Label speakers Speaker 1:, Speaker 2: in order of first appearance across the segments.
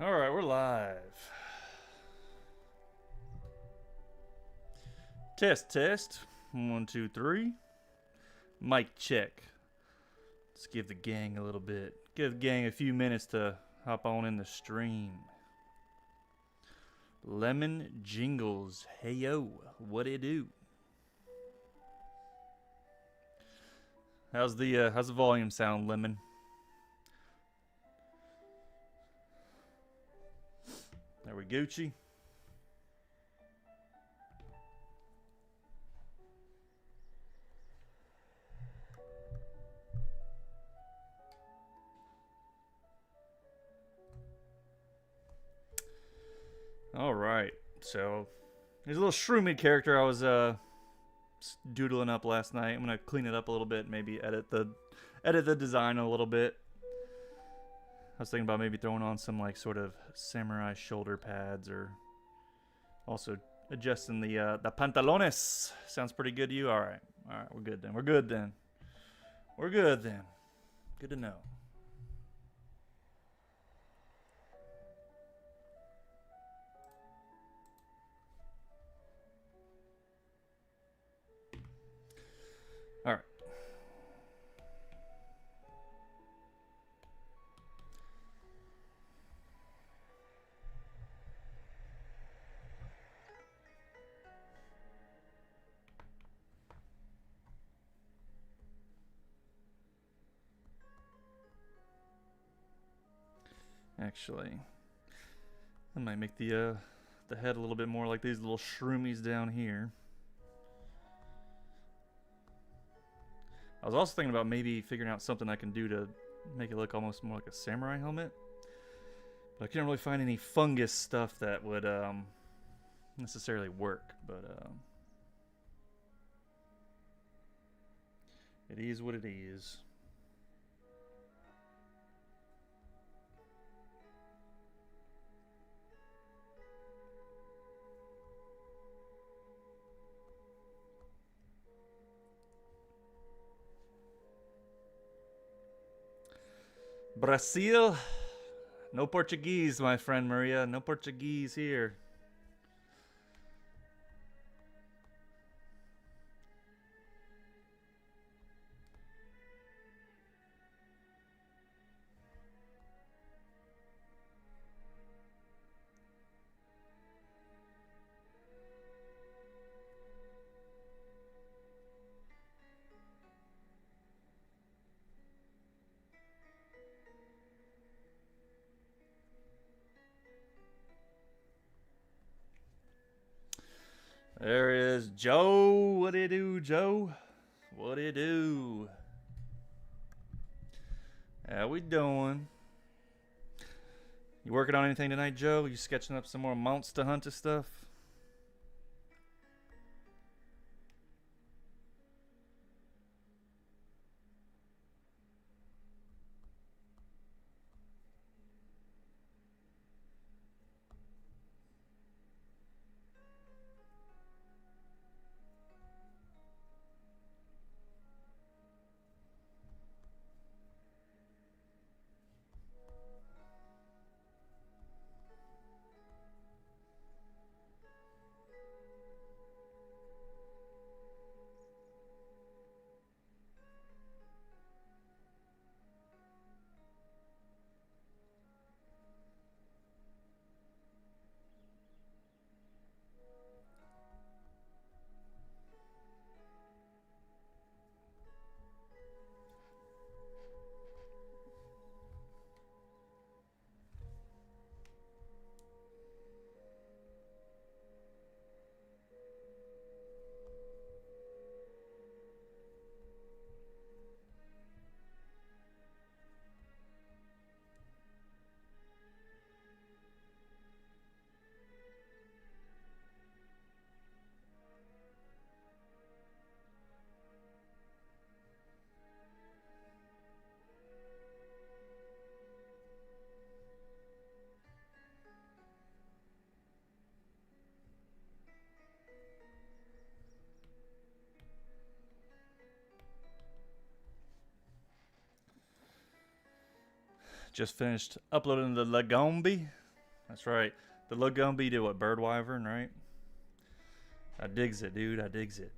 Speaker 1: All right, we're live. Test, test. 1, 2, 3. Mic check. Let's give the gang a little bit. Give the gang a few minutes to hop on in the stream. Lemon Jingles. Hey yo, what it do? How's the volume sound, Lemon? There we Gucci. All right, so there's a little shroomy character I was doodling up last night. I'm gonna clean it up a little bit, maybe edit the design a little bit. I was thinking about maybe throwing on some like sort of samurai shoulder pads, or also adjusting the pantalones. Sounds pretty good to you? All right, we're good then. We're good then. We're good then. Good to know. All right. Actually, I might make the head a little bit more like these little shroomies down here. I was also thinking about maybe figuring out something I can do to make it look almost more like a samurai helmet. But I couldn't really find any fungus stuff that would necessarily work. But it is what it is. Brazil. No Portuguese, my friend Maria. No Portuguese here. There is Joe. What it do, Joe? What it do? How we doing? You working on anything tonight, Joe? You sketching up some more Monster Hunter stuff? Just finished uploading the Lagombi. That's right. The look gonna be to what, bird wyvern, right? I digs it, dude. I digs it.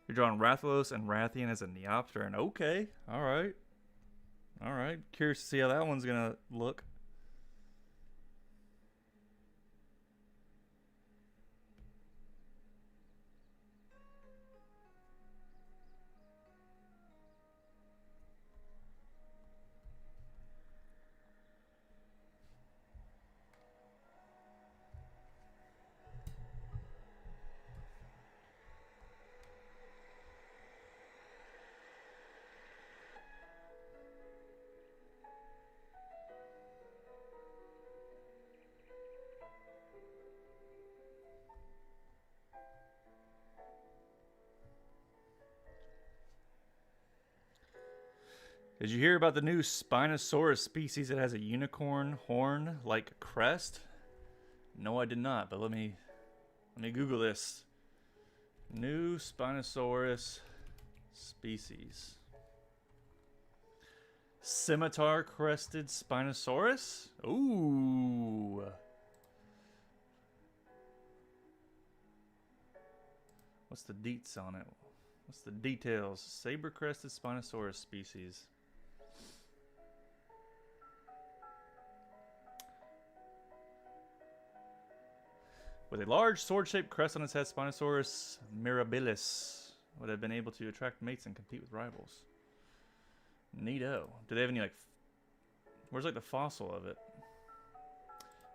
Speaker 1: You're drawing Rathalos and Rathian as a Neopteran. Okay. Alright. Alright. Curious to see how that one's gonna look. Did you hear about the new Spinosaurus species that has a unicorn horn-like crest? No, I did not, but let me Google this. New Spinosaurus species. Scimitar-crested Spinosaurus? Ooh. What's the deets on it? What's the details? Saber-crested Spinosaurus species. With a large sword-shaped crest on its head, Spinosaurus mirabilis would have been able to attract mates and compete with rivals. Neato. Do they have any, like... Where's, like, the fossil of it?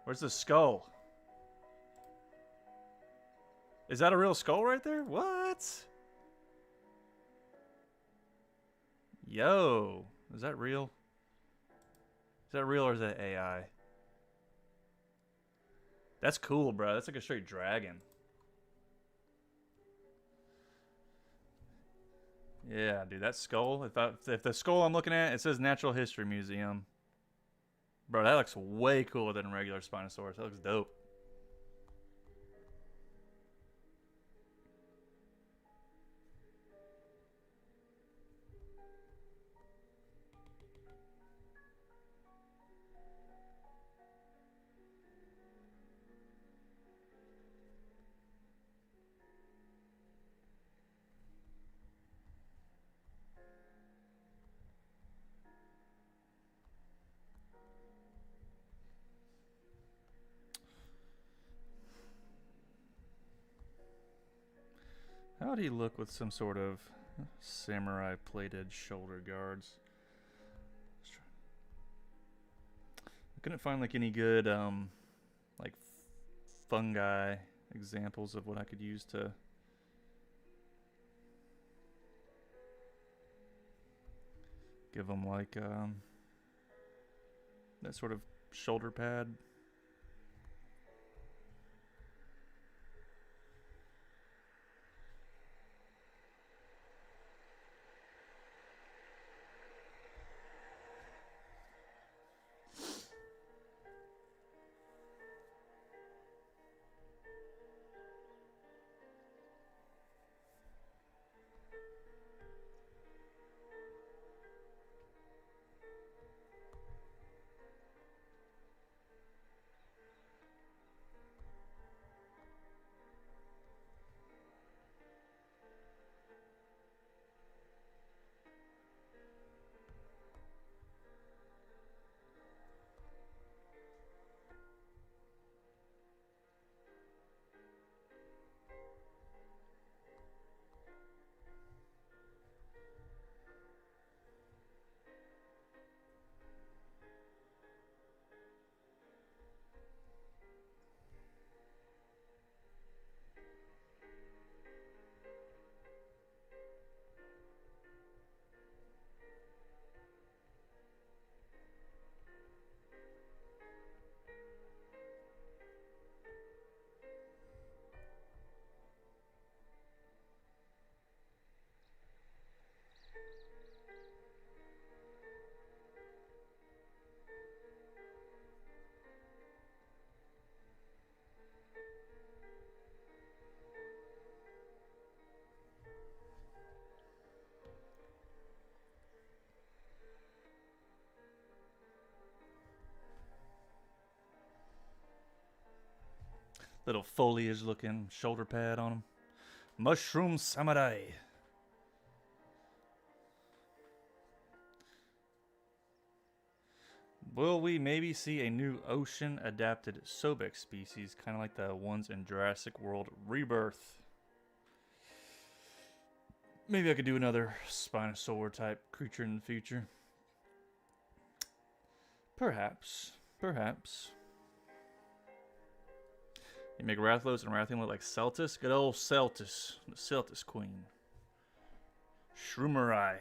Speaker 1: Where's the skull? Is that a real skull right there? What? Yo. Is that real? Is that real or is that AI? That's cool, bro. That's like a straight dragon. Yeah, dude, that skull. If the skull I'm looking at, it says Natural History Museum. Bro, that looks way cooler than a regular Spinosaurus. That looks dope. How would he look with some sort of samurai plated shoulder guards? I couldn't find like any good like fungi examples of what I could use to give them like that sort of shoulder pad. Little foliage looking shoulder pad on him. Mushroom Samurai. Will we maybe see a new ocean adapted Sobek species, kind of like the ones in Jurassic World Rebirth? Maybe I could do another Spinosaur type creature in the future. Perhaps. Perhaps. You make Rathlos and Rathian look like Celtis? Good old Celtis. The Celtis queen. Shroomerai.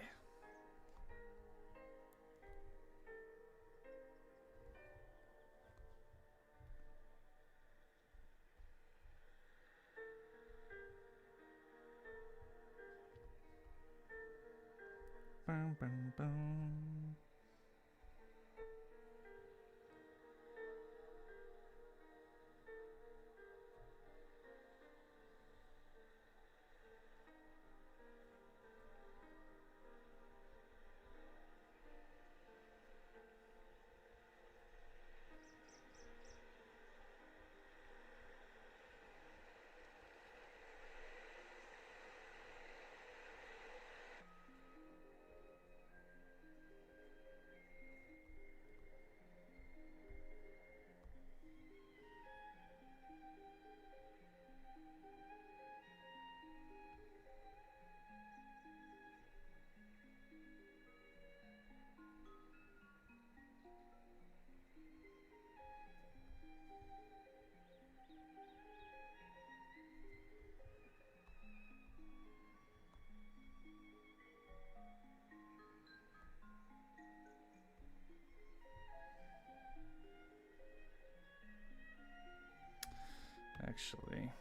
Speaker 1: Boom, boom, boom. Actually,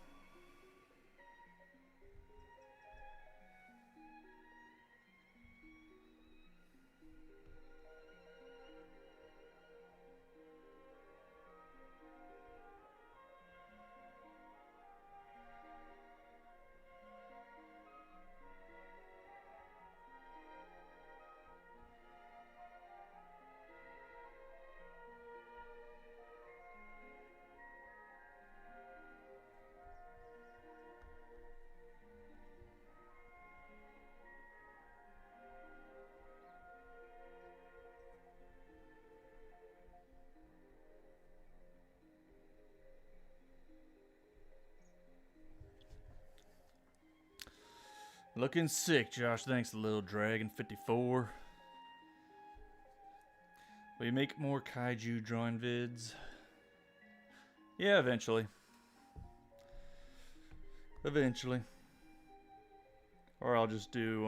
Speaker 1: looking sick, Josh. Thanks, Little Dragon 54. Will you make more kaiju drawing vids? Yeah, eventually. Eventually. Or I'll just do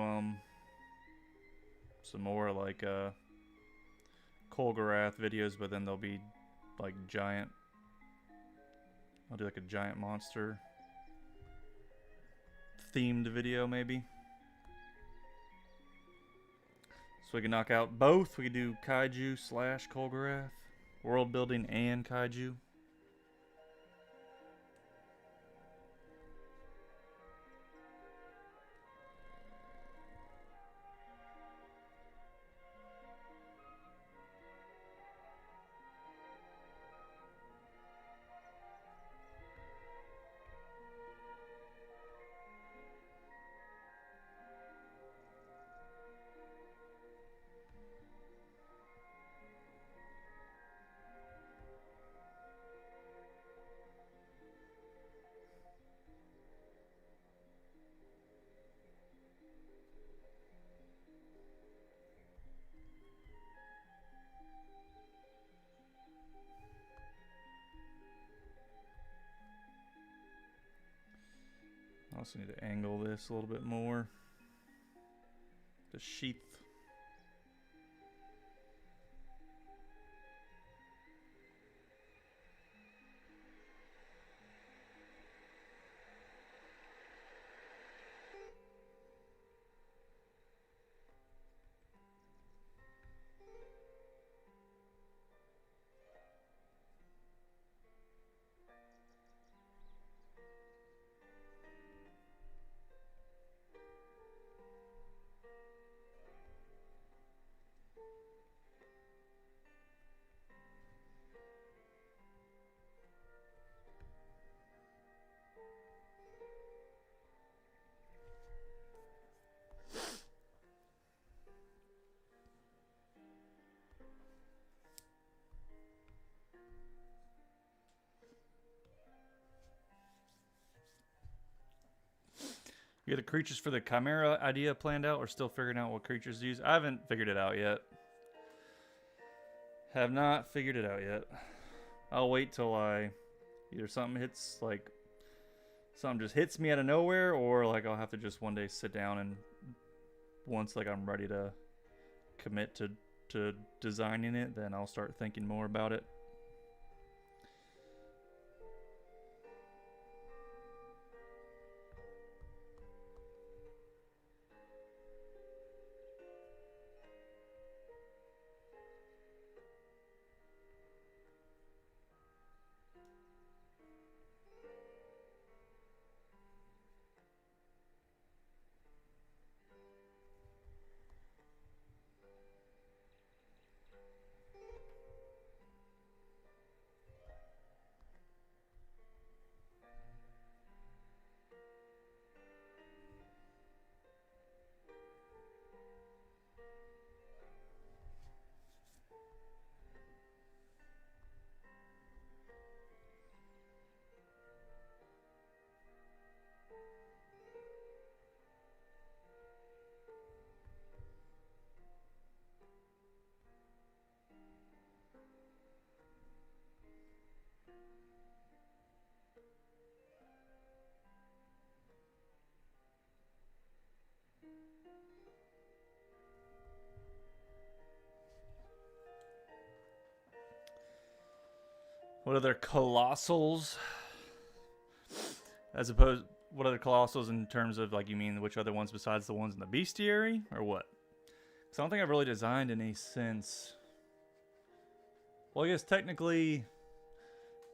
Speaker 1: some more like Kolgarath videos, but then they'll be like giant. I'll do like a giant monster themed video maybe. So we can knock out both. We can do kaiju / Kolgarath, world building and kaiju. I also need to angle this a little bit more. The sheath. You got the creatures for the Chimera idea planned out, or still figuring out what creatures to use? I haven't figured it out yet. Have not figured it out yet. I'll wait till either something hits, like, something just hits me out of nowhere, or like I'll have to just one day sit down and once like I'm ready to commit to designing it, then I'll start thinking more about it. What other colossals? As opposed, what other colossals in terms of, like, you mean which other ones besides the ones in the bestiary, or what? Because I don't think I've really designed any since. Well, I guess technically,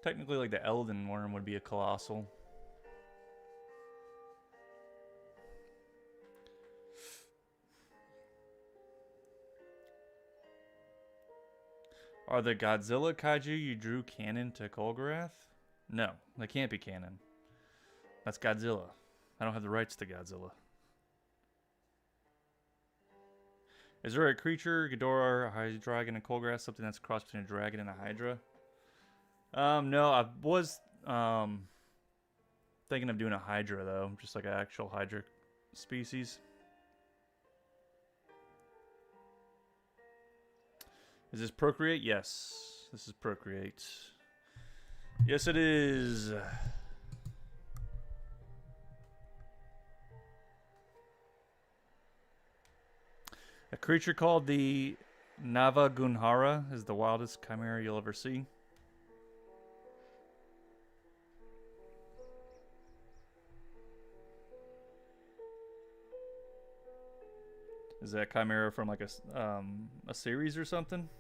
Speaker 1: like the Elden Worm would be a colossal. Are the Godzilla kaiju you drew canon to Kolgarath? No, they can't be canon. That's Godzilla. I don't have the rights to Godzilla. Is there a creature, Ghidorah, a Hydreigon, and Kolgarath, something that's a cross between a dragon and a Hydra? No, I was thinking of doing a Hydra though, just like an actual Hydra species. Is this procreate? Yes, this is procreate. Yes, it is. A creature called the Navagunhara is the wildest chimera you'll ever see. Is that chimera from like a series or something?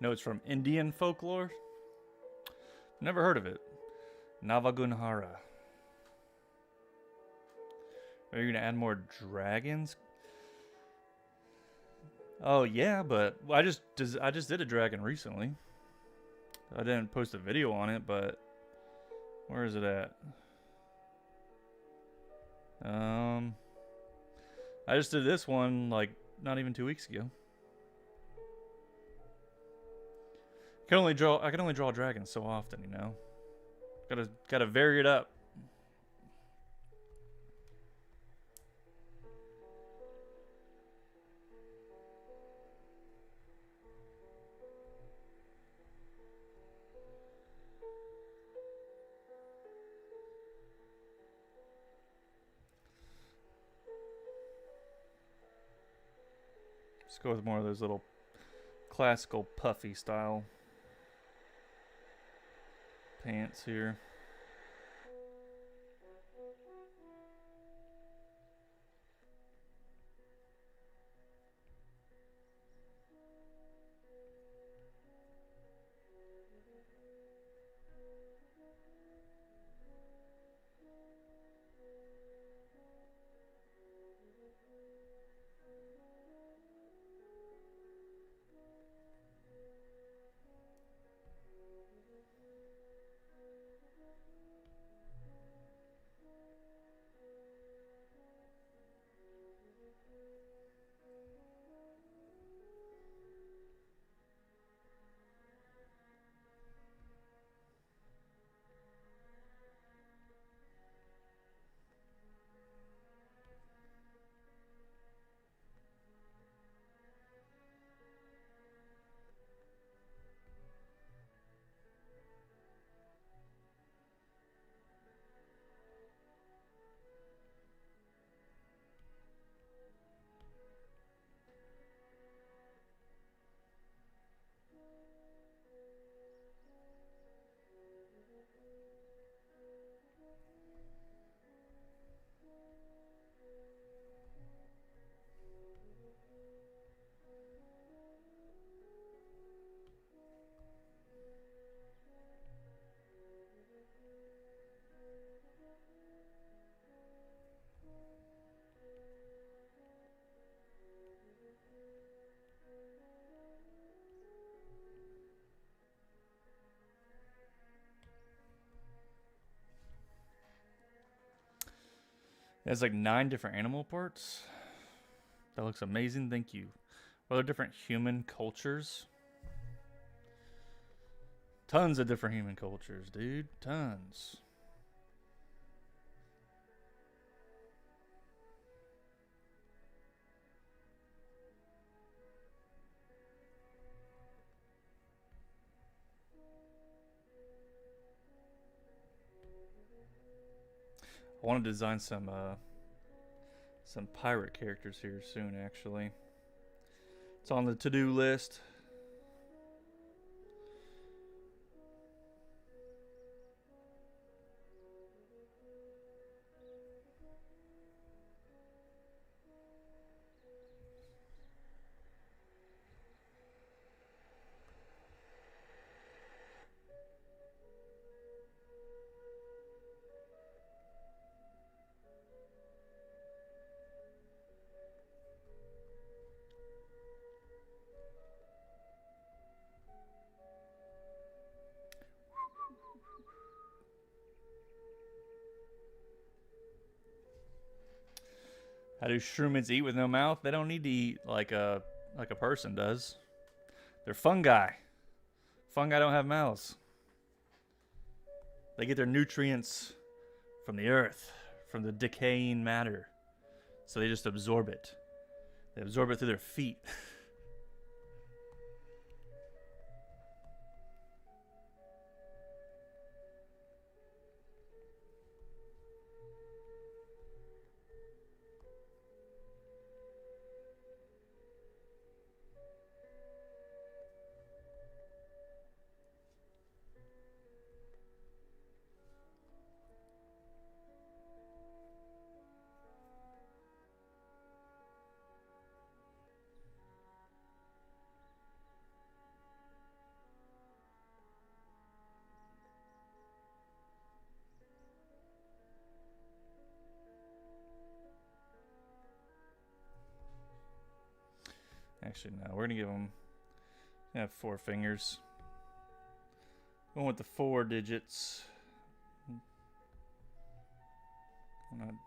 Speaker 1: No, it's from Indian folklore. Never heard of it. Navagunhara. Are you gonna add more dragons? Oh yeah, but I just did a dragon recently. I didn't post a video on it, but where is it at? I just did this one like not even 2 weeks ago. I can only draw dragons so often, you know. Gotta vary it up. Let's go with more of those little classical puffy style pants here. It has like 9 different animal parts. That looks amazing. Thank you. What are different human cultures? Tons of different human cultures, dude. Tons. I want to design some pirate characters here soon, actually. It's on the to-do list. How do shroomids eat with no mouth? They don't need to eat like a person does. They're fungi. Fungi don't have mouths. They get their nutrients from the earth, from the decaying matter. So they just absorb it. They absorb it through their feet. Actually, no. We're gonna give them. Have 4 fingers. Going with the 4 digits. I'm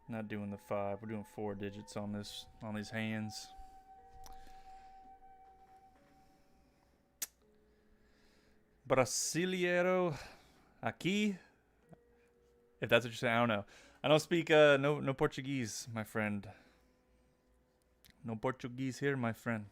Speaker 1: not doing the 5. We're doing 4 digits on these hands. Brasileiro aqui. If that's what you're saying, I don't know. I don't speak no Portuguese, my friend. No Portuguese here, my friend.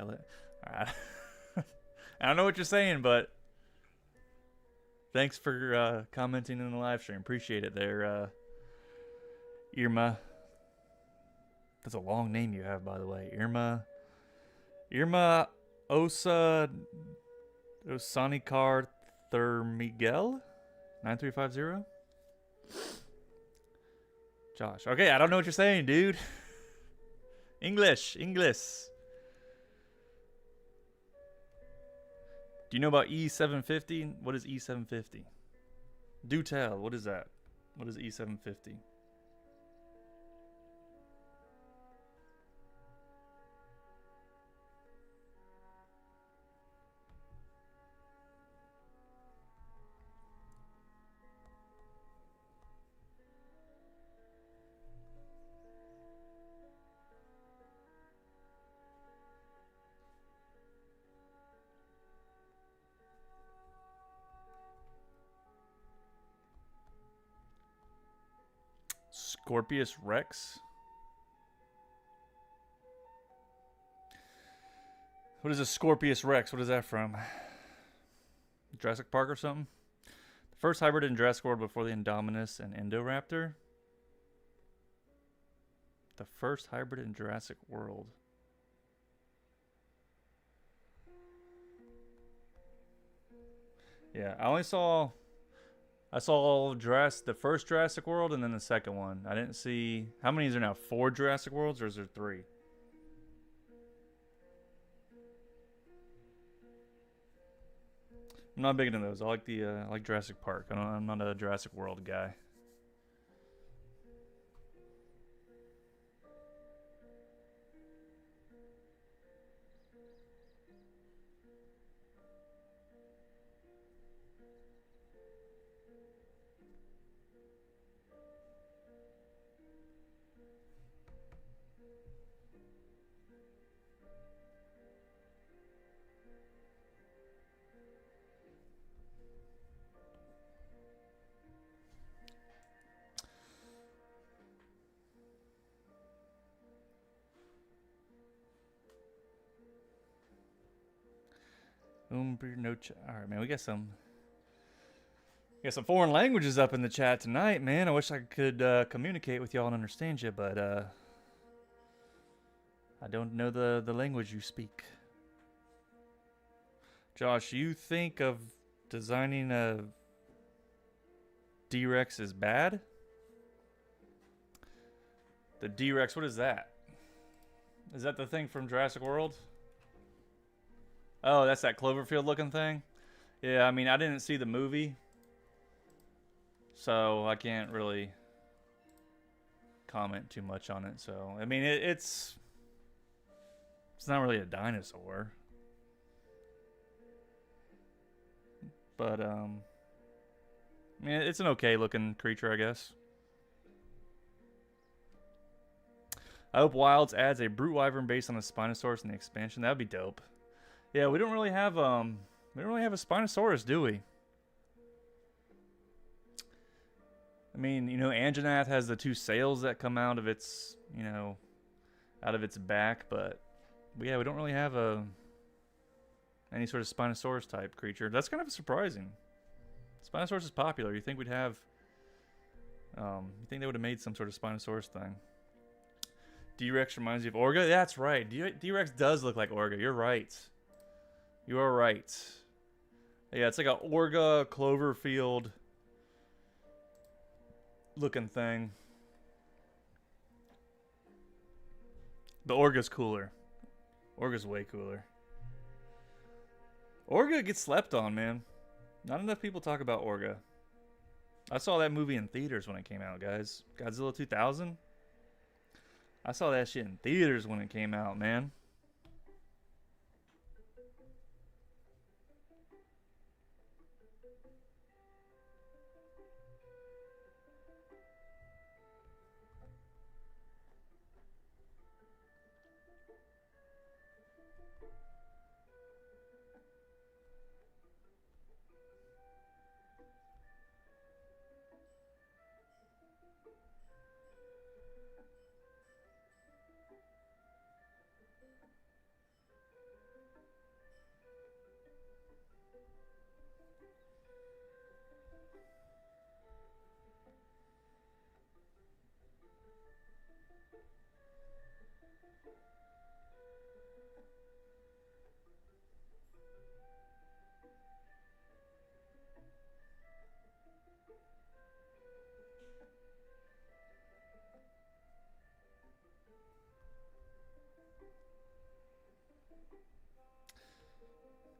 Speaker 1: I don't know what you're saying, but thanks for commenting in the live stream. Appreciate it there, Irma. That's a long name you have, by the way. Irma Osanikar Thermiguel 9350. Josh. Okay, I don't know what you're saying, dude. English. Do you know about E750? What is E750? Do tell. What is that? What is E750? Scorpius Rex? What is a Scorpius Rex? What is that from? Jurassic Park or something? The first hybrid in Jurassic World before the Indominus and Indoraptor? The first hybrid in Jurassic World. Yeah, I saw the first Jurassic World and then the second one. I didn't see... How many is there now? 4 Jurassic Worlds or is there 3? I'm not big into those. I like Jurassic Park. I'm not a Jurassic World guy. Alright, man, we got some foreign languages up in the chat tonight, man. I wish I could communicate with y'all and understand you, but I don't know the language you speak. Josh, you think of designing a D-Rex is bad? The D-Rex, what is that? Is that the thing from Jurassic World? Oh, that's that Cloverfield looking thing? Yeah, I mean, I didn't see the movie, so I can't really comment too much on it. So, I mean, it's not really a dinosaur. But, I mean, it's an okay looking creature, I guess. I hope Wilds adds a brute wyvern based on the Spinosaurus in the expansion. That'd be dope. Yeah, we don't really have a Spinosaurus, do we? I mean, you know, Anjanath has the 2 sails that come out of its, you know, out of its back, but yeah, we don't really have any sort of Spinosaurus type creature. That's kind of surprising. Spinosaurus is popular. You think we'd have you think they would have made some sort of Spinosaurus thing. D-Rex reminds you of Orga? That's right. D-Rex does look like Orga. You're right. You are right. Yeah, it's like a Orga Cloverfield looking thing. The Orga's cooler. Orga's way cooler. Orga gets slept on, man. Not enough people talk about Orga. I saw that movie in theaters when it came out, guys. Godzilla 2000. I saw that shit in theaters when it came out, man.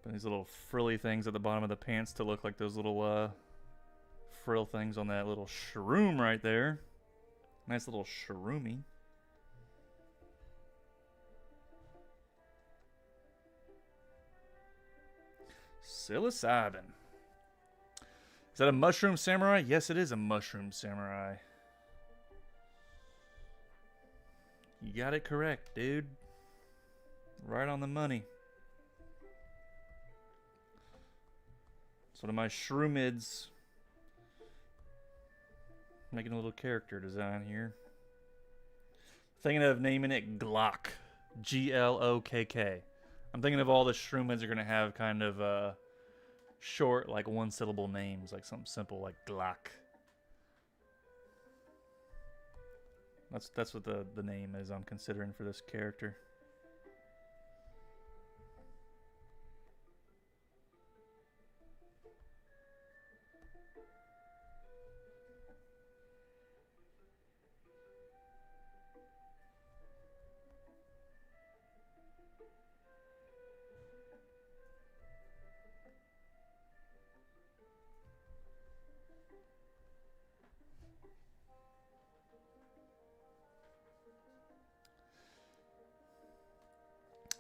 Speaker 1: Put these little frilly things at the bottom of the pants to look like those little frill things on that little shroom right there. Nice little shroomy. Psilocybin. Is that a mushroom samurai? Yes, it is a mushroom samurai. You got it correct, dude. Right on the money. So to my shroomids, making a little character design here. Thinking of naming it Glock. G-L-O-K-K. I'm thinking of all the shroomids are going to have kind of short, like one-syllable names, like something simple like Glock. That's what the name is I'm considering for this character.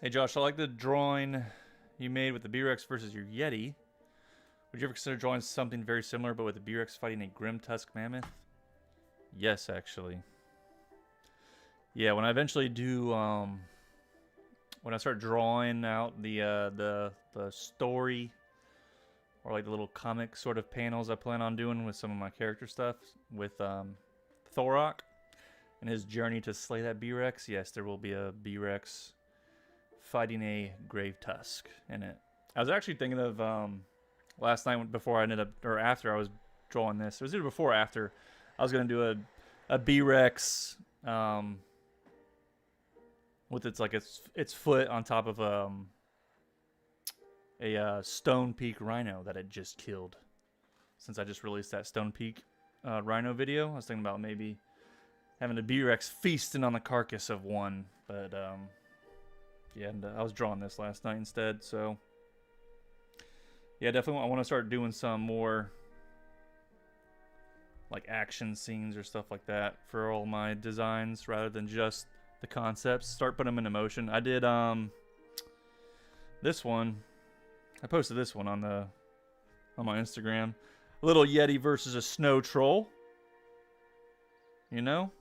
Speaker 1: Hey Josh, I like the drawing you made with the B-Rex versus your Yeti. Would you ever consider drawing something very similar but with the B-Rex fighting a grim tusk mammoth? Yes, actually. Yeah, when I eventually do, when I start drawing out the story or like the little comic sort of panels I plan on doing with some of my character stuff with Thorok and his journey to slay that B-Rex, yes, there will be a B-Rex fighting a grave tusk in it. I was actually thinking of last night before I ended up, or after I was drawing this. It was either before or after. I was gonna do a B-Rex with its foot on top of a Stone Peak rhino that it just killed. Since I just released that Stone Peak rhino video, I was thinking about maybe having a B-Rex feasting on the carcass of one, but yeah, and I was drawing this last night instead, so yeah, definitely I want to start doing some more like action scenes or stuff like that for all my designs rather than just the concepts. Start putting them into motion. I did this one. I posted this one on my Instagram. A little Yeti versus a snow troll. You know?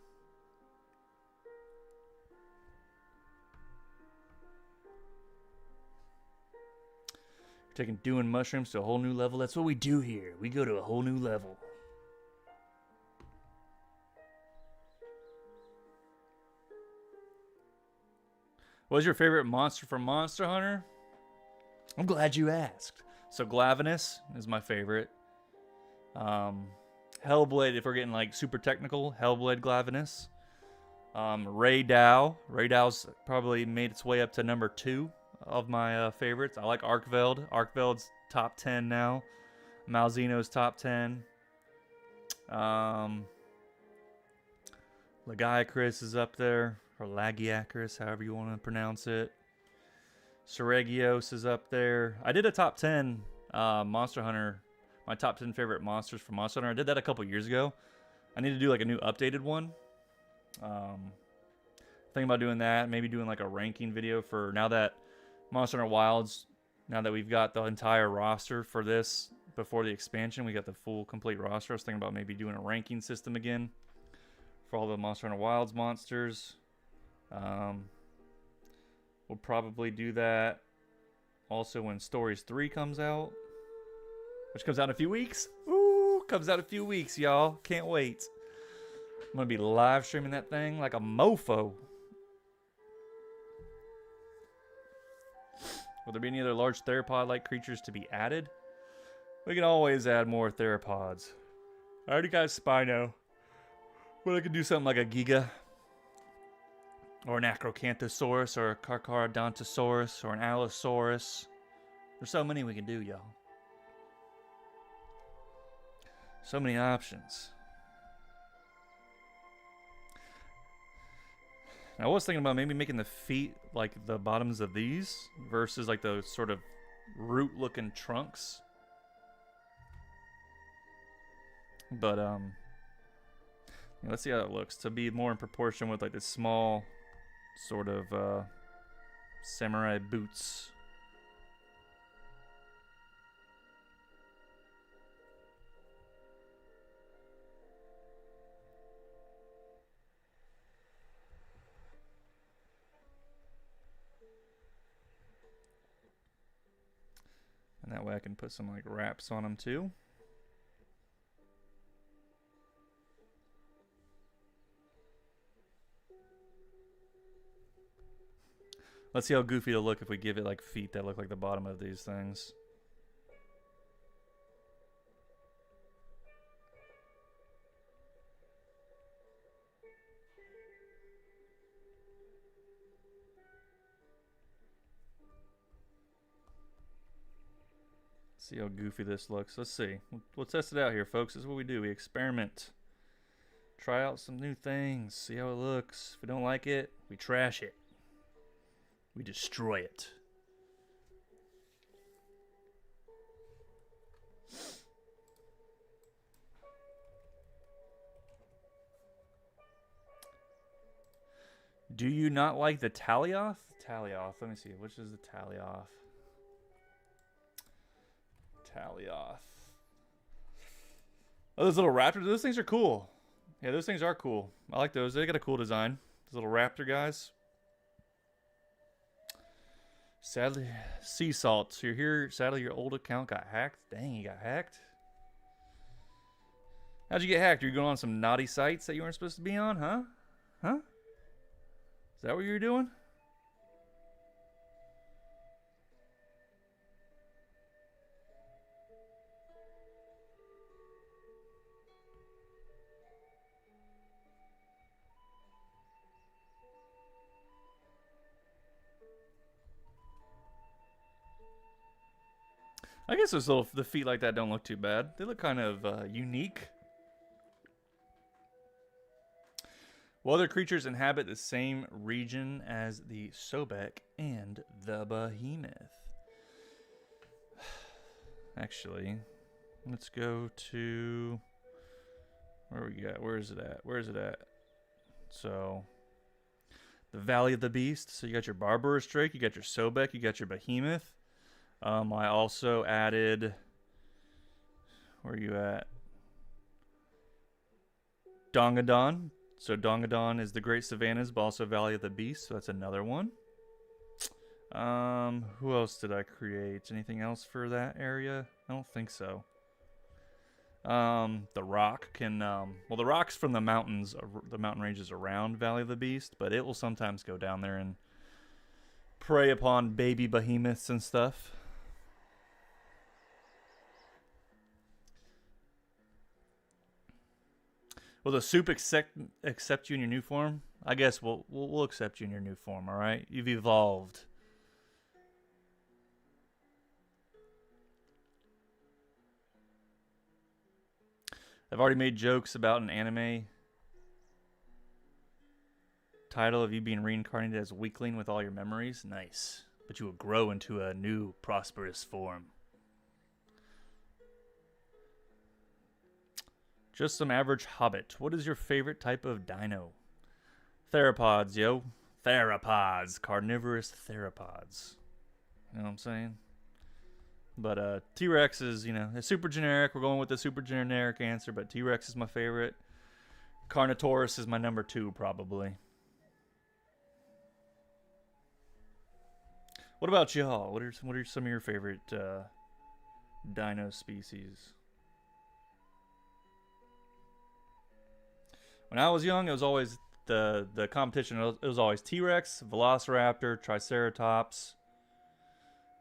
Speaker 1: Doing mushrooms to a whole new level. That's what we do here. We go to a whole new level. What's your favorite monster from Monster Hunter? I'm glad you asked. So Glavenus is my favorite. Hellblade, if we're getting like super technical, Hellblade Glavenus. Ray Dow. Ray Dow's probably made its way up to number 2 of my favorites. I like Arkveld. Arkveld's top 10 now. Malzeno's top 10. Lagiacrus is up there, or Lagiacrus, however you want to pronounce it. Seregios is up there. I did a top 10 Monster Hunter, my top 10 favorite monsters from Monster Hunter. I did that a couple years ago. I need to do like a new updated one. Thinking about doing that, maybe doing like a ranking video for now that Monster Hunter Wilds, now that we've got the entire roster for this, before the expansion, we got the full complete roster. I was thinking about maybe doing a ranking system again for all the Monster Hunter Wilds monsters. We'll probably do that also when Stories 3 comes out, which comes out in a few weeks. Ooh, comes out in a few weeks, y'all. Can't wait. I'm going to be live streaming that thing like a mofo. Will there be any other large theropod-like creatures to be added? We can always add more theropods. I already got Spino. But I could do something like a Giga. Or an Acrocanthosaurus, or a Carcharodontosaurus, or an Allosaurus. There's so many we can do, y'all. So many options. I was thinking about maybe making the feet like the bottoms of these versus like those sort of root-looking trunks. But let's see how it looks to be more in proportion with like the small sort of samurai boots. And that way I can put some like wraps on them too. Let's see how goofy it'll look if we give it like feet that look like the bottom of these things. See how goofy this looks. Let's see. We'll test it out here, folks. This is what we do. We experiment. Try out some new things. See how it looks. If we don't like it, we trash it. We destroy it. Do you not like the Talioth? Talioth. Let me see. Which is the Talioth? Talioth. Oh, those little raptors. Those things are cool. Yeah, those things are cool. I like those. They got a cool design. Those little raptor guys. Sadly, sea salt. So you're here. Sadly, your old account got hacked. Dang, you got hacked. How'd you get hacked? Are you going on some naughty sites that you weren't supposed to be on? Huh? Huh? Is that what you were doing? I guess the feet like that don't look too bad. They look kind of unique. What other creatures inhabit the same region as the Sobek and the Behemoth? Actually, let's go to where we got. Where is it at? Where is it at? So, the Valley of the Beast. So you got your Barbarous Drake, you got your Sobek, you got your Behemoth. I also added. Where are you at? Dongadon. So Dongadon is the Great Savannas, but also Valley of the Beast. So that's another one. Who else did I create? Anything else for that area? I don't think so. The Rock can. Well, the Rock's from the mountains, the mountain ranges around Valley of the Beast, but it will sometimes go down there and prey upon baby behemoths and stuff. Will the soup accept you in your new form? I guess we'll accept you in your new form. All right, you've evolved. I've already made jokes about an anime title of you being reincarnated as a weakling with all your memories. Nice, but you will grow into a new prosperous form. Just some average hobbit. What is your favorite type of dino? Theropods, yo. Theropods. Carnivorous theropods. You know what I'm saying? But T-Rex is, it's super generic. We're going with the super generic answer, but T-Rex is my favorite. Carnotaurus is my number 2, probably. What about y'all? What are some of your favorite dino species? When I was young, it was always the competition. It was always T-Rex, Velociraptor, Triceratops.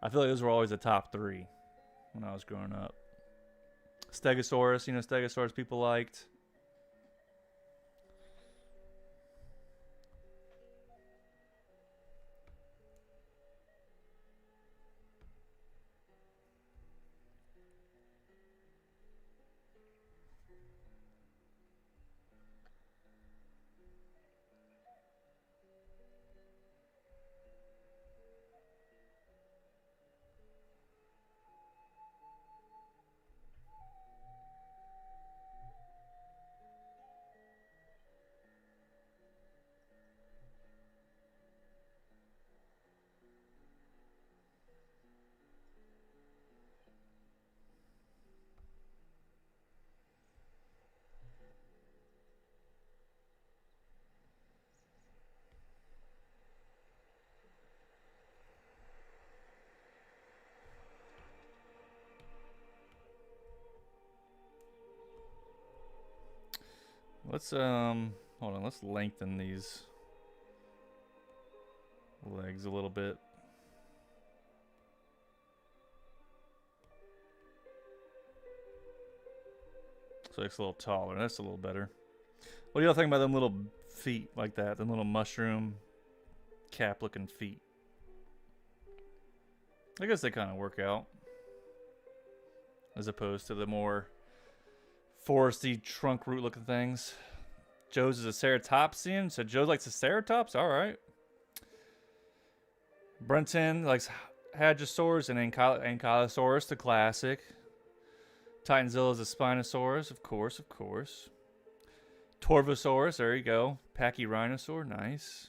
Speaker 1: I feel like those were always the top 3 when I was growing up. Stegosaurus, Stegosaurus people liked. Let's hold on, let's lengthen these legs a little bit. So it's a little taller. That's a little better. What do y'all think about them little feet like that? Them little mushroom cap looking feet. I guess they kind of work out. As opposed to the more foresty trunk root looking things. Joe's is a ceratopsian. So Joe likes the ceratops? Alright. Brenton likes hadrosaurs and Ankylosaurus, the classic. Titanzilla is a Spinosaurus, of course, of course. Torvosaurus, there you go. Pachyrhinosaur, nice.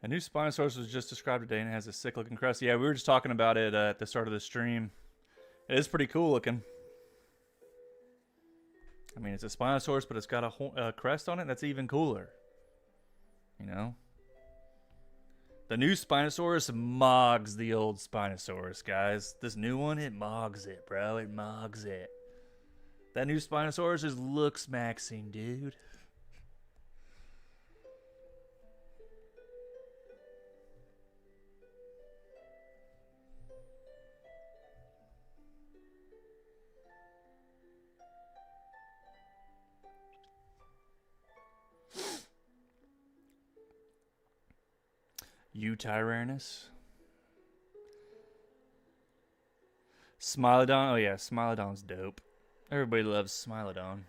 Speaker 1: A new Spinosaurus was just described today and it has a sick looking crest. Yeah, we were just talking about it at the start of the stream. It is pretty cool looking. I mean, it's a Spinosaurus, but it's got a crest on it. That's even cooler. You know? The new Spinosaurus mogs the old Spinosaurus, guys. This new one, it mogs it, bro. It mogs it. That new Spinosaurus is looks maxing, dude. Eutyrannus. Smilodon. Oh yeah, Smilodon's dope. Everybody loves Smilodon.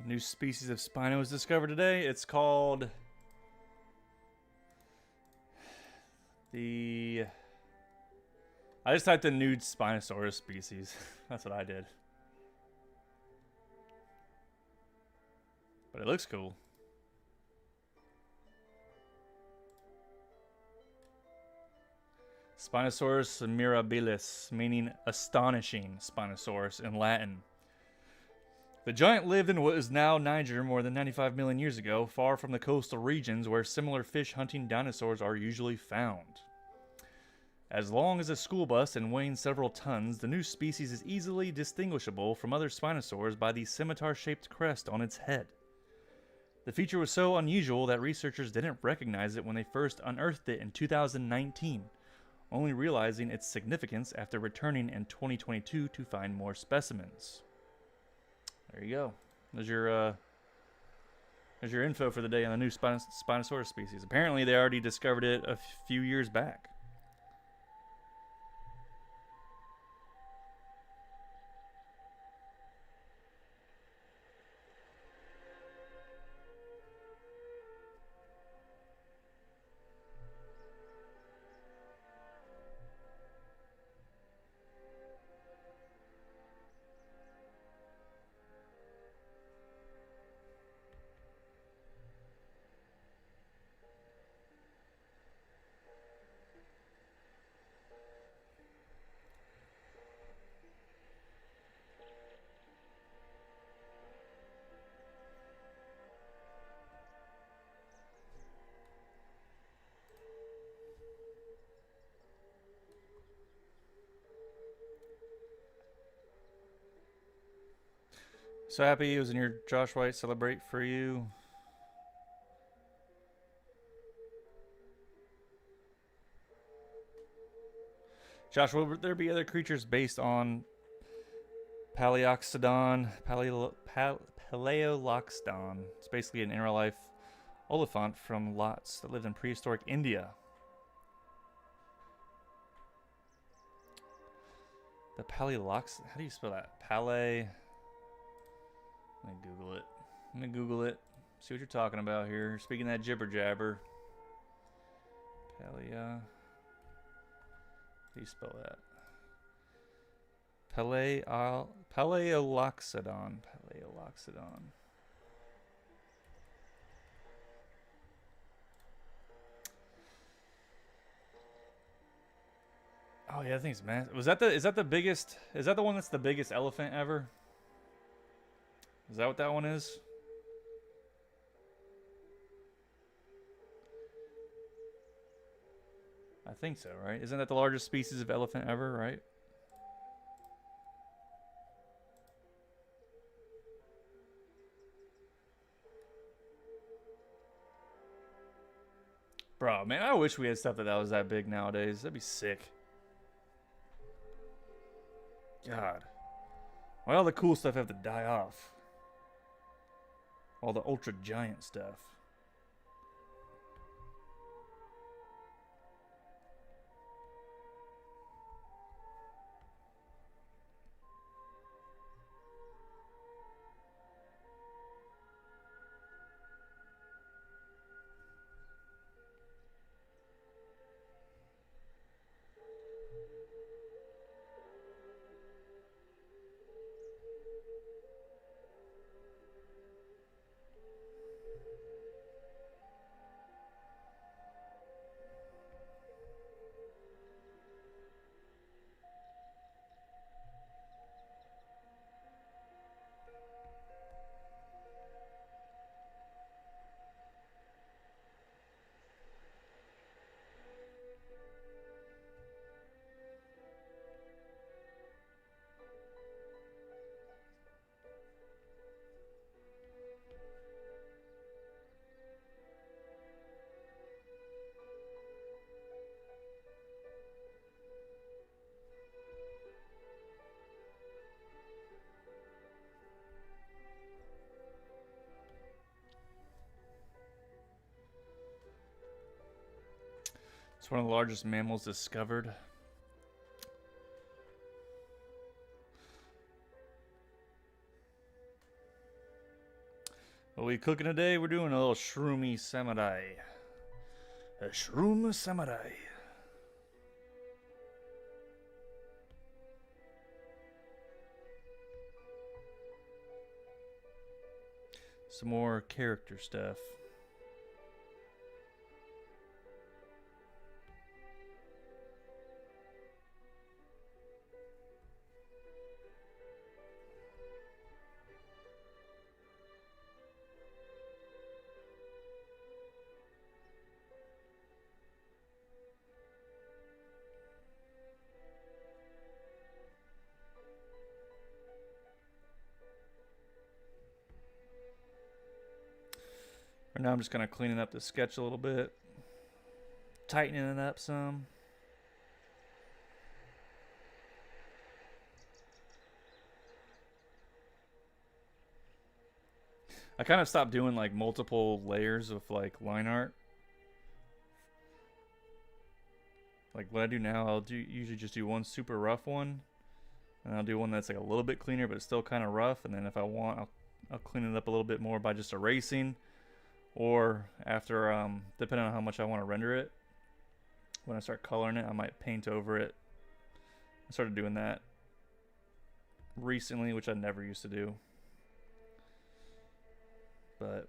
Speaker 1: A new species of Spino was discovered today. It's called the I just typed in nude Spinosaurus species. That's what I did. But it looks cool. Spinosaurus mirabilis, meaning astonishing Spinosaurus in Latin. The giant lived in what is now Niger more than 95 million years ago, far from the coastal regions where similar fish-hunting dinosaurs are usually found. As long as a school bus and weighing several tons, the new species is easily distinguishable from other Spinosaurs by the scimitar-shaped crest on its head. The feature was so unusual that researchers didn't recognize it when they first unearthed it in 2019, only realizing its significance after returning in 2022 to find more specimens. There you go. There's your info for the day on the new Spinosaurus species. Apparently, they already discovered it a few years back. So happy it was in your Josh White celebrate for you. Josh, will there be other creatures based on Paleoxodon? Paleoloxodon. It's basically an inner life oliphant from Lots that lived in prehistoric India. The Paleolox. How do you spell that? Let me Google it. See what you're talking about here. Speaking that jibber jabber. How do you spell that? Paleoloxodon. Oh yeah, I think it's massive. Is that the biggest? Is that the one that's the biggest elephant ever? Is that what that one is? I think so, right? Isn't that the largest species of elephant ever, right? Bro, man, I wish we had stuff that was that big nowadays. That'd be sick. God. Why all the cool stuff have to die off? All the ultra giant stuff. It's one of the largest mammals discovered. What are we cooking today? We're doing a little shroomy samurai. A shroom samurai. some more character stuff. Right now I'm just kind of cleaning up the sketch a little bit, tightening it up some. I kind of stopped doing like multiple layers of like line art. Like what I do now, I'll usually just do one super rough one, and I'll do one that's like a little bit cleaner but it's still kind of rough, and then if I want, I'll clean it up a little bit more by just erasing, or after depending on how much I want to render it, when I start coloring it, I might paint over it. I started doing that recently, which I never used to do. But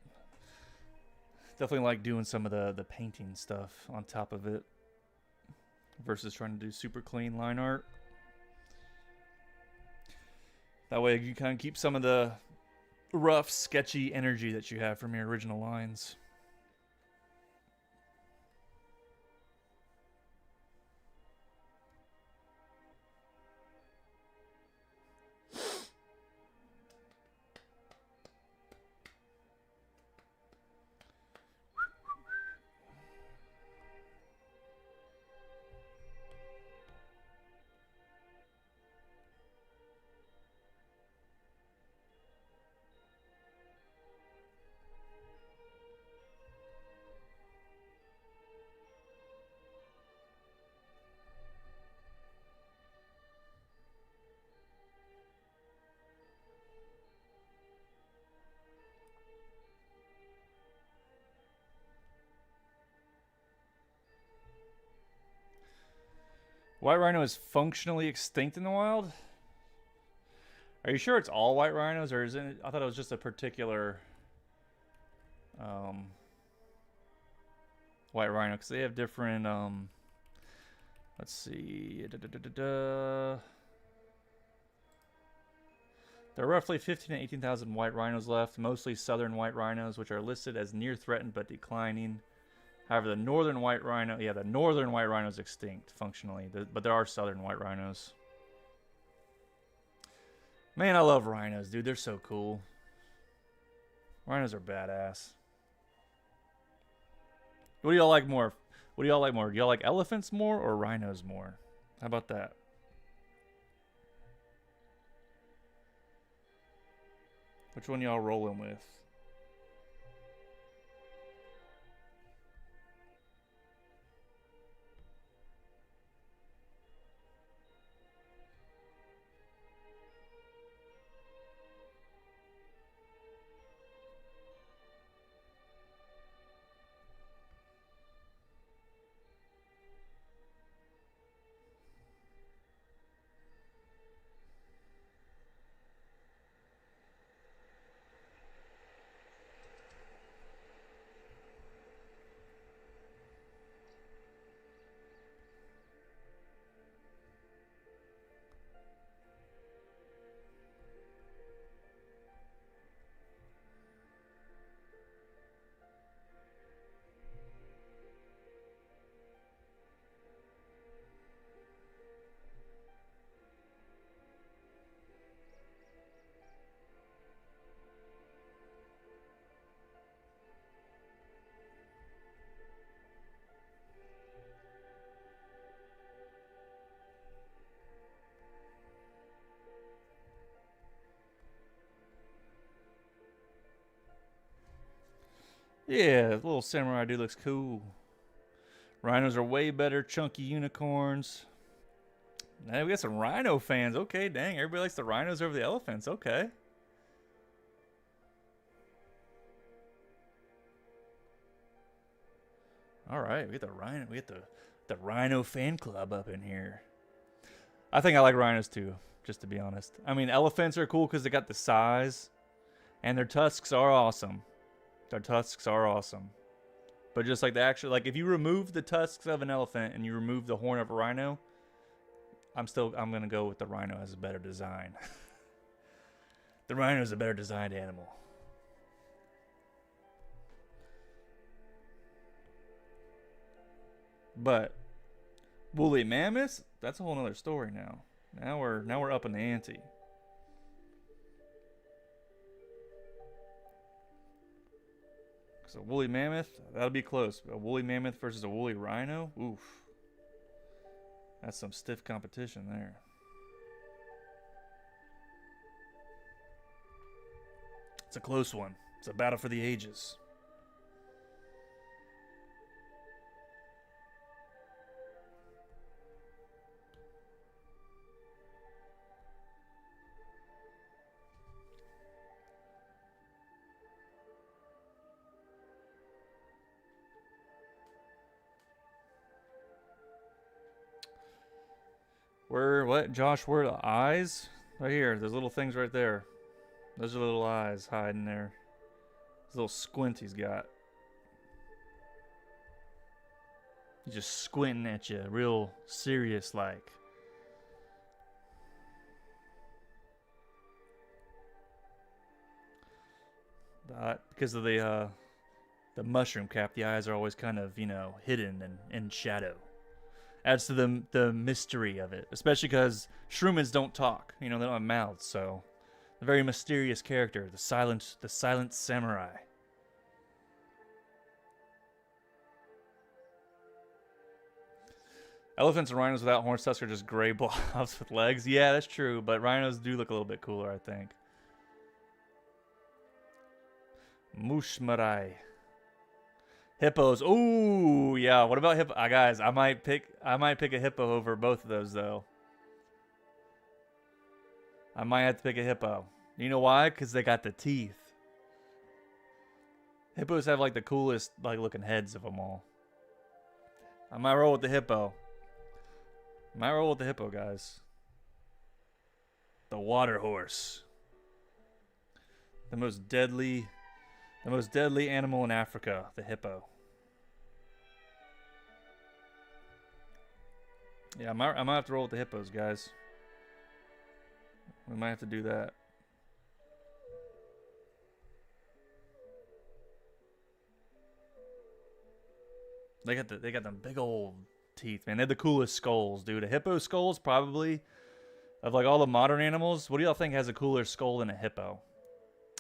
Speaker 1: definitely like doing some of the painting stuff on top of it versus trying to do super clean line art. That way you kind of keep some of the rough, sketchy energy that you have from your original lines. White rhino is functionally extinct in the wild? Are you sure it's all white rhinos, or is it? I thought it was just a particular white rhino, because they have different let's see. There are roughly 15 to 18,000 white rhinos left, mostly southern white rhinos, which are listed as near threatened but declining. However, the northern white rhino, the northern white rhino is extinct functionally, but there are southern white rhinos. Man, I love rhinos, dude. They're so cool. Rhinos are badass. What do y'all like more? What do y'all like more? Do y'all like elephants more or rhinos more? How about that? Which one y'all rolling with? Yeah, little samurai dude looks cool. Rhinos are way better, chunky unicorns. Hey, we got some rhino fans. Okay, dang, everybody likes the rhinos over the elephants. Okay. All right, we get the rhino. We get the rhino fan club up in here. I think I like rhinos too, just to be honest. I mean, elephants are cool because they got the size, And their tusks are awesome. Their tusks are awesome. But just like the actual, like if you remove the tusks of an elephant and you remove the horn of a rhino, I'm gonna go with the rhino as a better design. The rhino is a better designed animal. But woolly mammoths, that's a whole nother story now. Now we're up in the ante. So woolly mammoth, that'll be close. A woolly mammoth versus a woolly rhino, oof. That's some stiff competition there. It's a close one. It's a battle for the ages. What, Josh? Where are the eyes? Right here. Those little things right there. Those are little eyes hiding there. This little squint he's got. He's just squinting at you, real serious like. Because of the mushroom cap, the eyes are always kind of, hidden and in shadow. Adds to the mystery of it, especially because Shroomids don't talk. They don't have mouths, so a very mysterious character, the silent samurai. Elephants and rhinos without horns tusks are just gray blobs with legs. Yeah, that's true, but rhinos do look a little bit cooler, I think. Mushmarai. Hippos. Ooh, yeah. What about hippo? Guys, I might pick a hippo over both of those though. I might have to pick a hippo. You know why? Because they got the teeth. Hippos have like the coolest looking heads of them all. I might roll with the hippo. Guys. The water horse. The most deadly animal in Africa, the hippo. Yeah, I might have to roll with the hippos, guys. We might have to do that. They got them big old teeth, man. They have the coolest skulls, dude. A hippo skull's probably, of like all the modern animals, what do y'all think has a cooler skull than a hippo?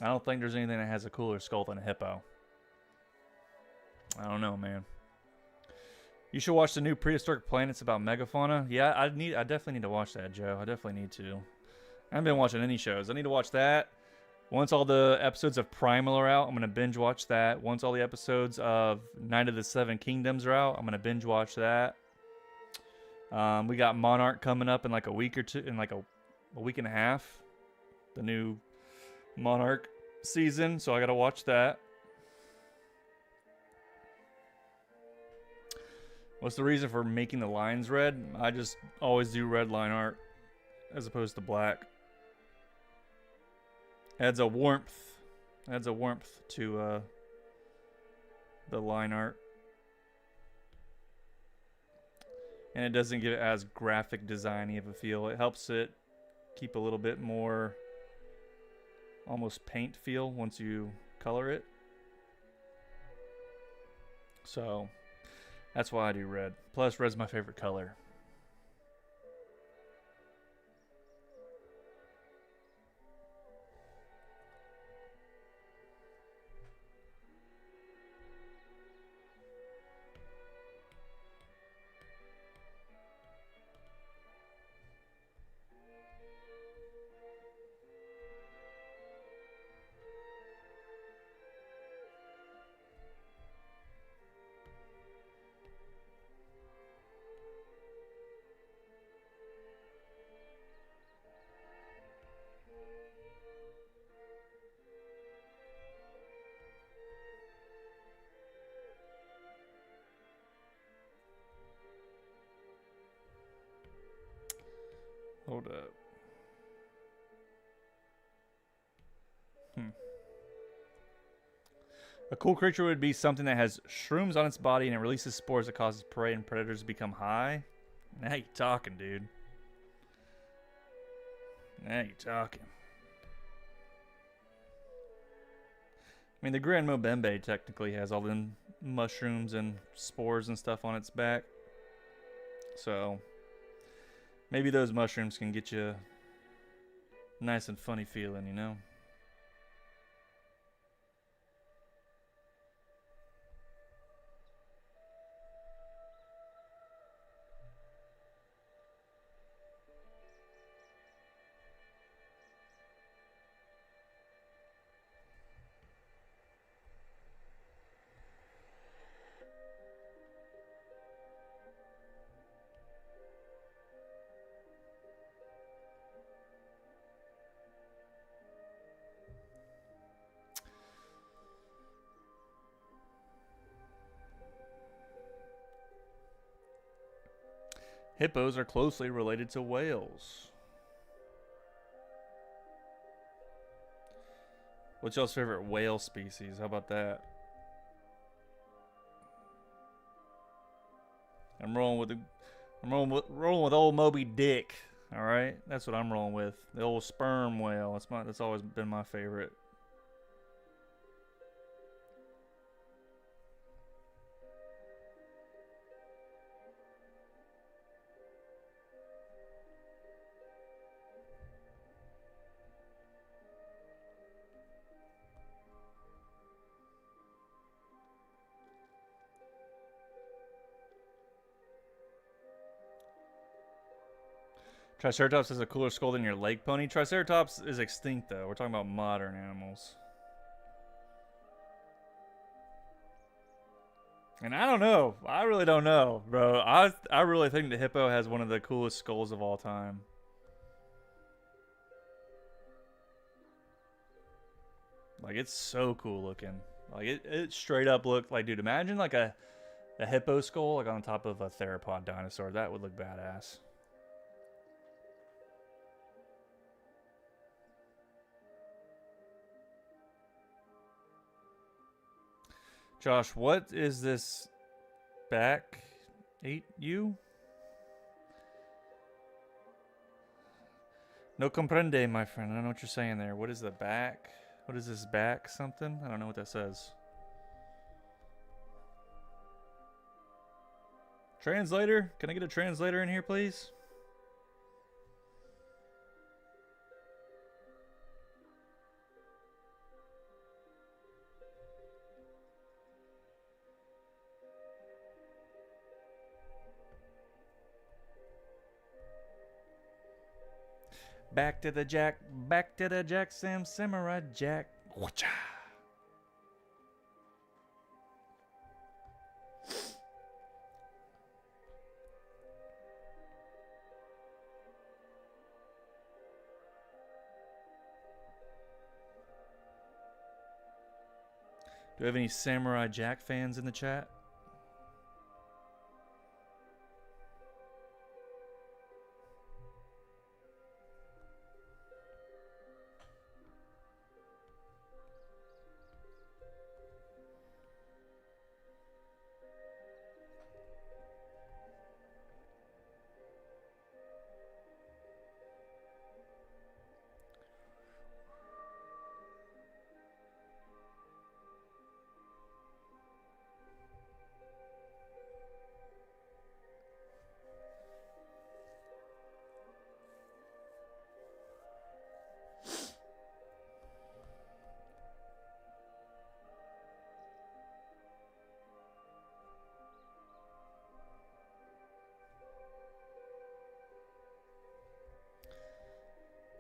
Speaker 1: I don't think there's anything that has a cooler skull than a hippo. I don't know, man. You should watch the new Prehistoric Planets about megafauna. Yeah, I definitely need to watch that, Joe. I definitely need to. I haven't been watching any shows. I need to watch that. Once all the episodes of Primal are out, I'm going to binge watch that. Once all the episodes of Night of the Seven Kingdoms are out, I'm going to binge watch that. We got Monarch coming up in like a week or two, in like a week and a half. The new Monarch season, so I got to watch that. What's the reason for making the lines red? I just always do red line art as opposed to black. Adds a warmth to the line art. And it doesn't give it as graphic designy of a feel. It helps it keep a little bit more almost paint feel once you color it. So that's why I do red. Plus, red's my favorite color. Hold up. A cool creature would be something that has shrooms on its body and it releases spores that causes prey and predators to become high. Now you talking, dude. Now you talking. I mean, the Grand Mobembe technically has all them mushrooms and spores and stuff on its back. So, maybe those mushrooms can get you a nice and funny feeling, you know? Hippos are closely related to whales. What's y'all's favorite whale species? How about that? I'm rolling with old Moby Dick. All right, that's what I'm rolling with. The old sperm whale. That's always been my favorite. Triceratops has a cooler skull than your lake pony. Triceratops is extinct, though. We're talking about modern animals. And I don't know. I really don't know, bro. I really think the hippo has one of the coolest skulls of all time. Like, it's so cool looking. Like, it straight up looked like, dude, imagine like a hippo skull like on top of a theropod dinosaur. That would look badass. Josh, what is this back 8U? No comprende, my friend. I don't know what you're saying there. What is the back? What is this back something? I don't know what that says. Translator? Can I get a translator in here, please? Back to the Jack, Sam Samurai Jack. Whatcha? Do we have any Samurai Jack fans in the chat?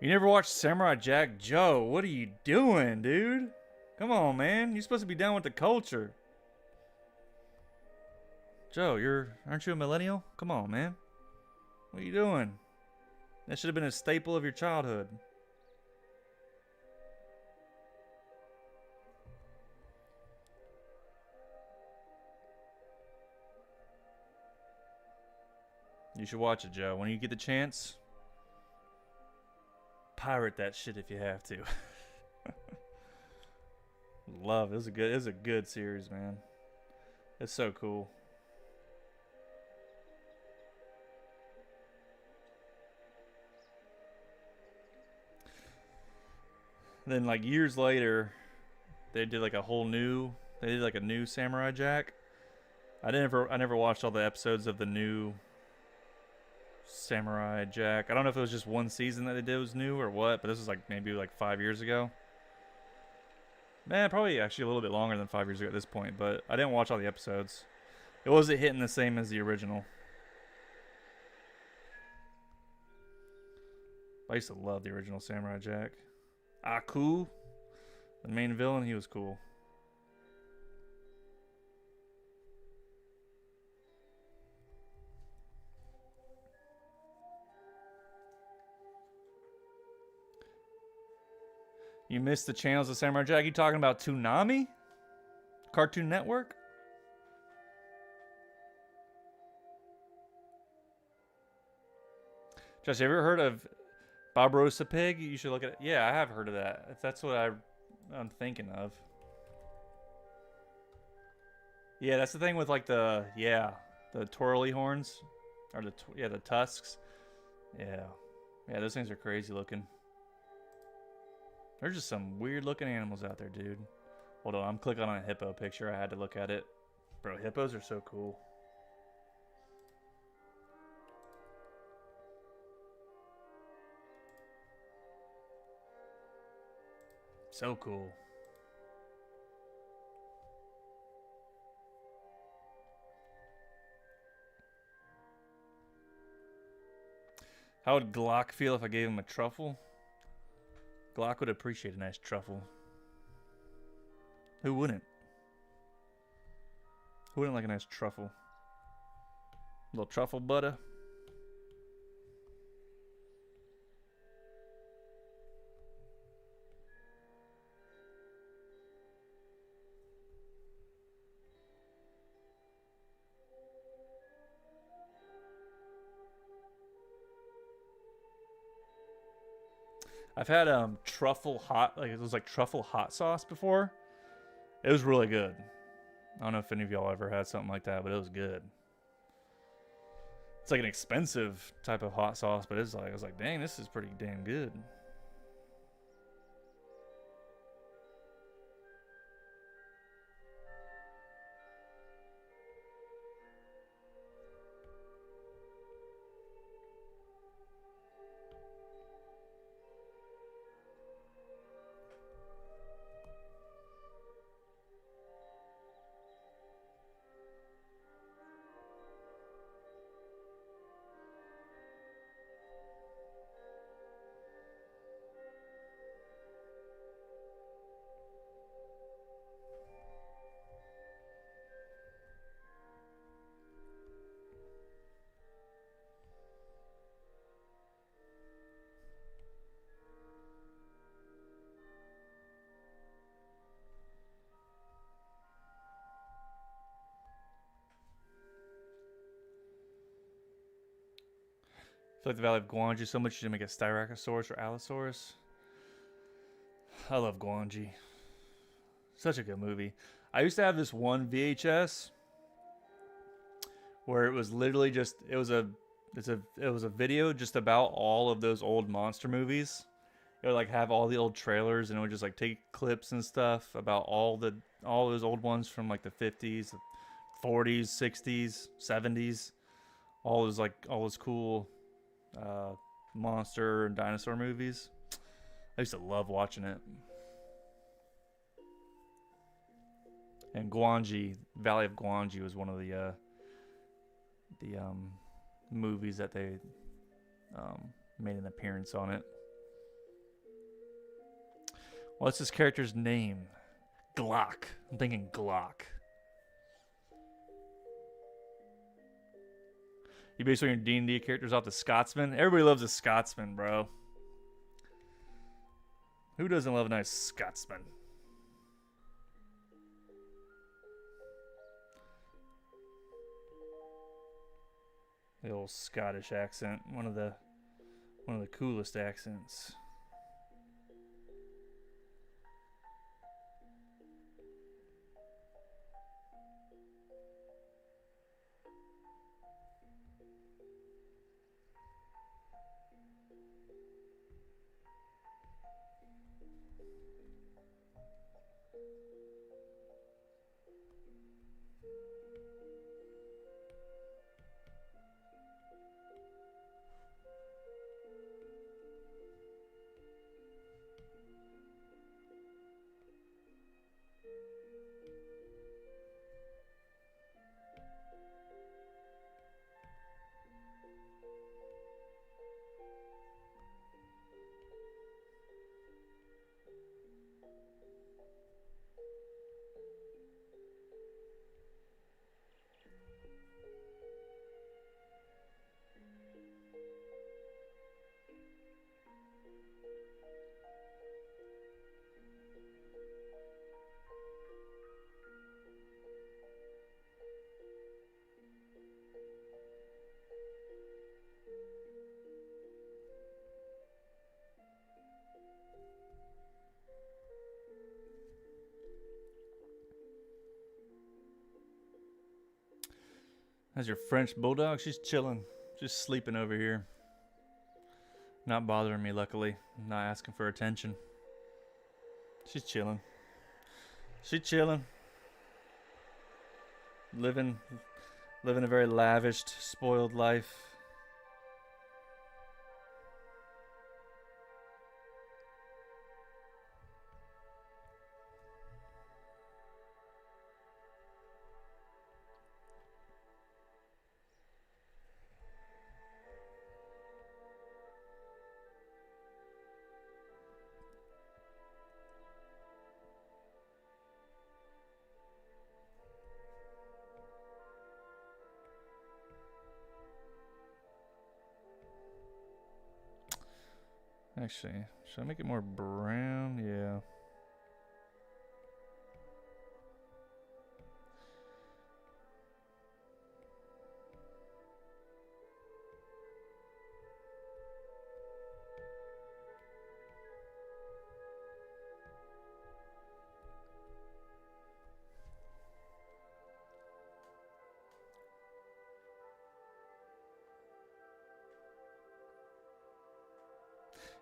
Speaker 1: You never watched Samurai Jack? Joe, what are you doing, dude? Come on, man. You're supposed to be down with the culture. Joe, aren't you a millennial? Come on, man. What are you doing? That should have been a staple of your childhood. You should watch it, Joe. When you get the chance, pirate that shit if you have to. love it. It was a good series, man. It's so cool. Then like years later, they did like a whole new. They did like a new Samurai Jack. I never watched all the episodes of the new Samurai Jack. I don't know if it was just one season that they did was new or what, but this was like maybe like 5 years ago. Man, probably actually a little bit longer than 5 years ago at this point, but I didn't watch all the episodes. It wasn't hitting the same as the original. I used to love the original Samurai Jack. Aku, the main villain, he was cool. You missed the channels of Samurai Jack? You talking about Toonami? Cartoon Network? Josh, you ever heard of Bob Rosa Pig? You should look at it. Yeah, I have heard of that. If that's what I'm thinking of. Yeah, that's the thing with like the twirly horns. Or the tusks. Yeah. Yeah, those things are crazy looking. There's just some weird looking animals out there, dude. Hold on, I'm clicking on a hippo picture. I had to look at it. Bro, hippos are so cool. So cool. How would Glock feel if I gave him a truffle? Glock would appreciate a nice truffle. Who wouldn't? Who wouldn't like a nice truffle? A little truffle butter. I've had truffle hot, like it was like truffle hot sauce before. It was really good. I don't know if any of y'all ever had something like that, but it was good. It's like an expensive type of hot sauce, but I was like, dang, this is pretty damn good. I feel like the Valley of Guanji so much you should make a Styracosaurus or Allosaurus. I love Guanji. Such a good movie. I used to have this one VHS where it was literally just it was a video just about all of those old monster movies. It would like have all the old trailers and it would just like take clips and stuff about all those old ones from like the 50s, 40s, 60s, 70s. All those cool monster and dinosaur movies. I used to love watching it. And Guanji, Valley of Guanji was one of the movies that they made an appearance on it. What's this character's name? Glock. I'm thinking Glock. You base all your D&D characters off the Scotsman? Everybody loves a Scotsman, bro. Who doesn't love a nice Scotsman? The old Scottish accent, one of the coolest accents. How's your French bulldog? She's chilling. Just sleeping over here. Not bothering me, luckily. Not asking for attention. She's chilling. She's chilling. Living a very lavished, spoiled life. Actually, should I make it more brown? Yeah.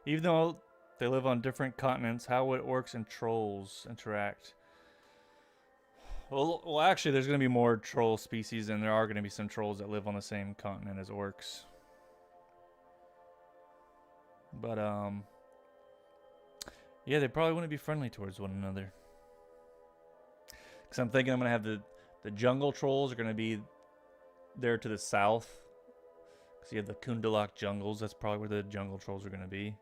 Speaker 1: Even though they live on different continents, how it works and trolls interact. Well, actually, there's going to be more troll species, and there are going to be some trolls that live on the same continent as orcs. But, yeah, they probably wouldn't be friendly towards one another. Because I'm thinking I'm going to have the jungle trolls are going to be there to the south. Because you have the Kundalak jungles. That's probably where the jungle trolls are going to be.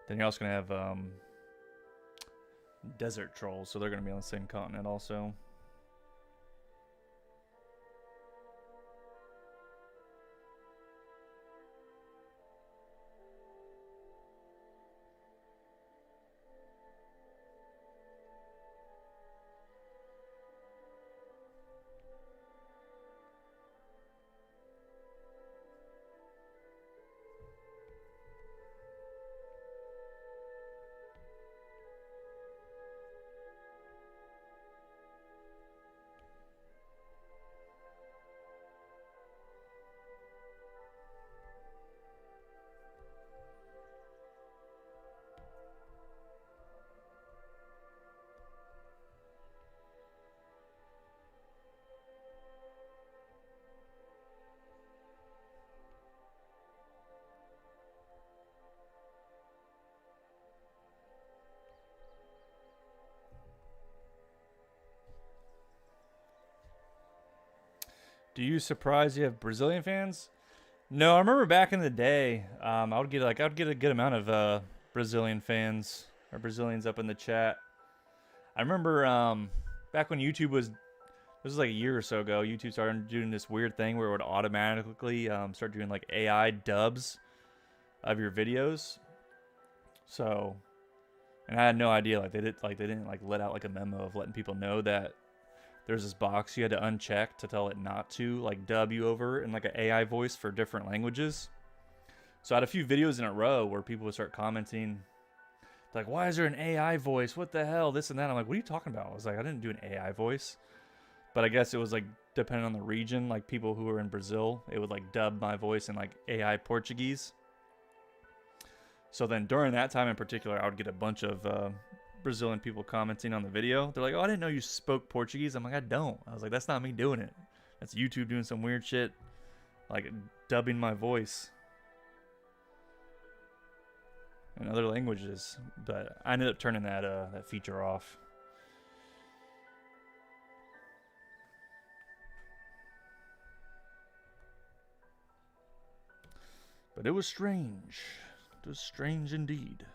Speaker 1: Then you're also going to have desert trolls, so they're going to be on the same continent also. Do you surprise you have Brazilian fans? No, I remember back in the day, I would get a good amount of Brazilian fans or Brazilians up in the chat. I remember back when YouTube was, this was like a year or so ago, YouTube started doing this weird thing where it would automatically start doing like AI dubs of your videos. So, and I had no idea, like they didn't like let out like a memo of letting people know that there's this box you had to uncheck to tell it not to like dub you over in like an AI voice for different languages. So I had a few videos in a row where people would start commenting like, why is there an AI voice? What the hell? This and that. I'm like, what are you talking about? I was like, I didn't do an AI voice. But I guess it was like depending on the region, like people who were in Brazil, it would like dub my voice in like AI Portuguese. So then during that time in particular, I would get a bunch of Brazilian people commenting on the video. They're like, oh, I didn't know you spoke Portuguese. I'm like, I don't. I was like, that's not me doing it. That's YouTube doing some weird shit, like dubbing my voice in other languages. But I ended up turning that feature off. But it was strange. It was strange indeed.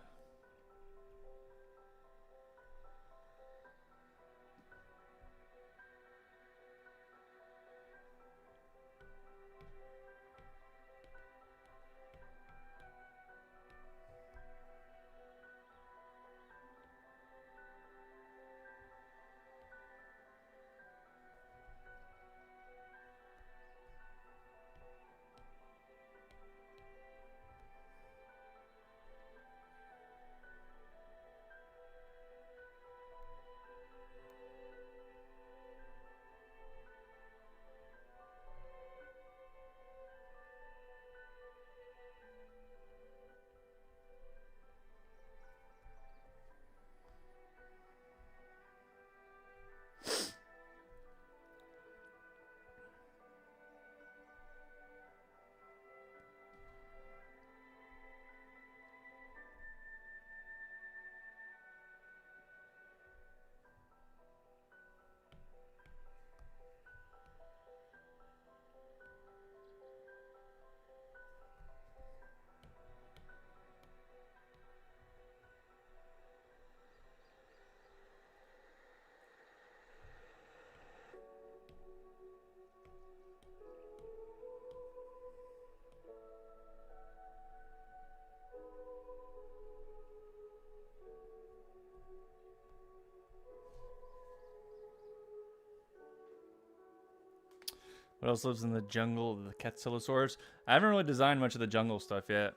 Speaker 1: What else lives in the jungle? The Catsillosaurs. I haven't really designed much of the jungle stuff yet.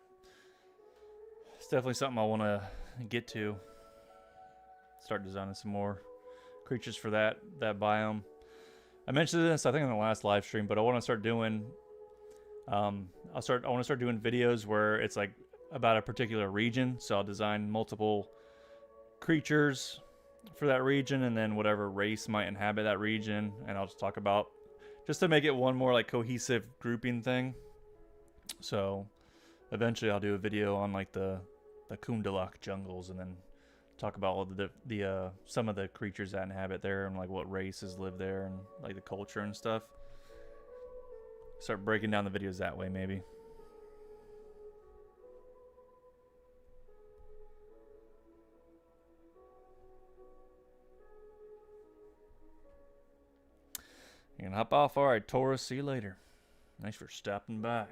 Speaker 1: It's definitely something I want to get to. Start designing some more creatures for that biome. I mentioned this, I think, in the last live stream, but I want to start doing. I want to start doing videos where it's like about a particular region. So I'll design multiple creatures for that region, and then whatever race might inhabit that region, and I'll just talk about, just to make it one more like cohesive grouping thing. So eventually I'll do a video on like the Kundalak jungles, and then talk about all the some of the creatures that inhabit there, and like what races live there, and like the culture and stuff. Start breaking down the videos that way, maybe. You can hop off. All right, Taurus, see you later. Thanks for stopping by. I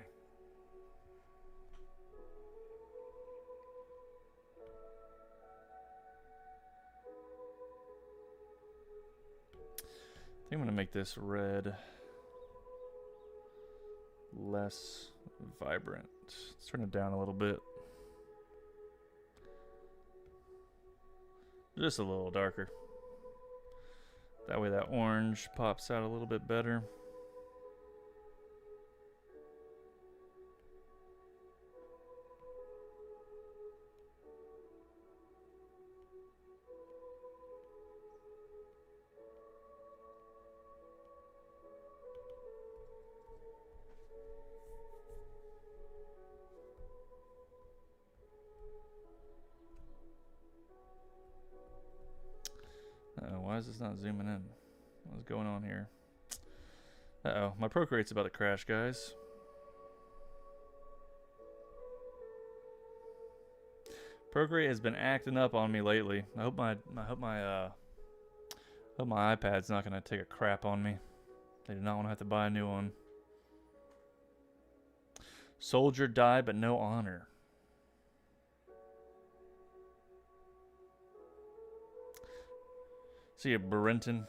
Speaker 1: think I'm gonna make this red less vibrant. Let's turn it down a little bit. Just a little darker. That way that orange pops out a little bit better. Uh-oh, why is this not zooming in? What's going on here? Uh-oh, my procreate's about to crash, guys. Procreate has been acting up on me lately. I hope my iPad's not gonna take a crap on me. They do not want to have to buy a new one. Soldier died, but no honor. See you, Brenton.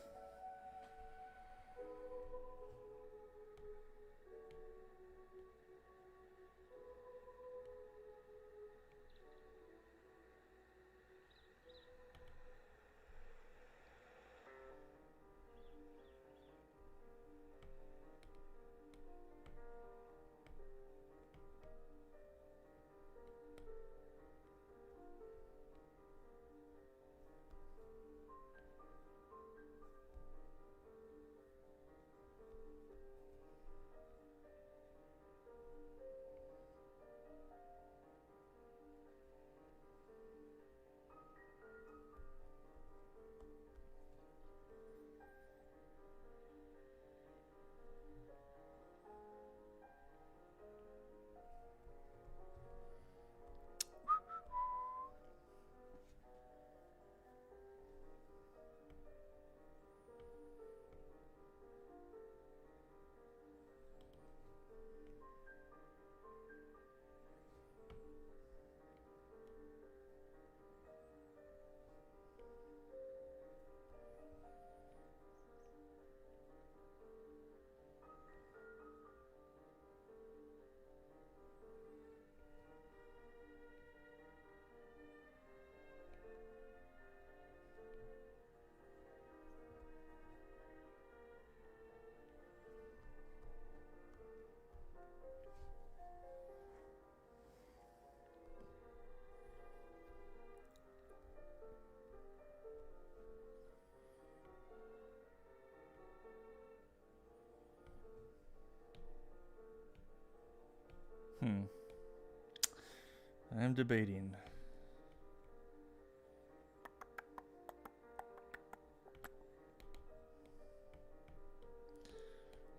Speaker 1: I'm debating.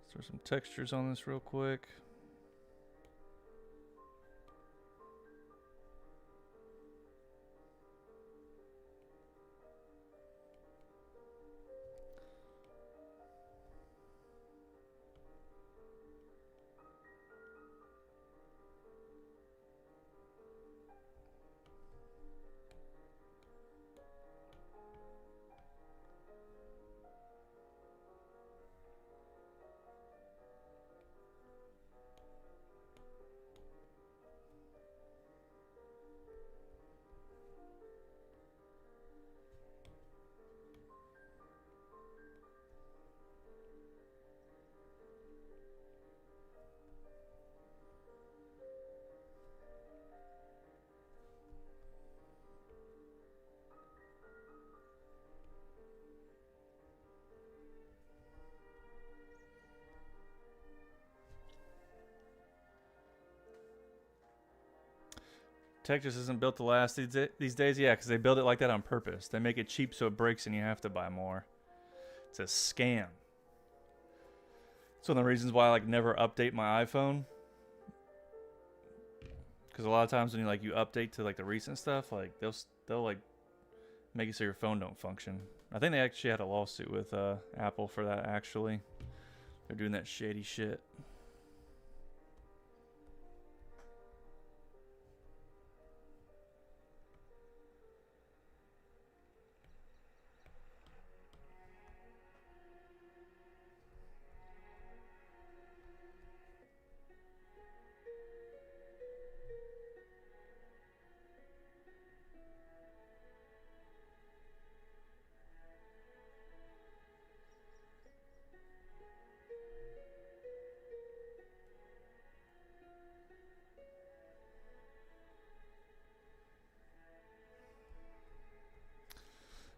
Speaker 1: Let's throw some textures on this real quick. Tech just isn't built to last these days. Yeah, because they build it like that on purpose. They make it cheap so it breaks and you have to buy more. It's a scam. It's one of the reasons why I like never update my iPhone. Because a lot of times when you update to like the recent stuff, like they'll like make it so your phone don't function. I think they actually had a lawsuit with Apple for that. Actually, they're doing that shady shit.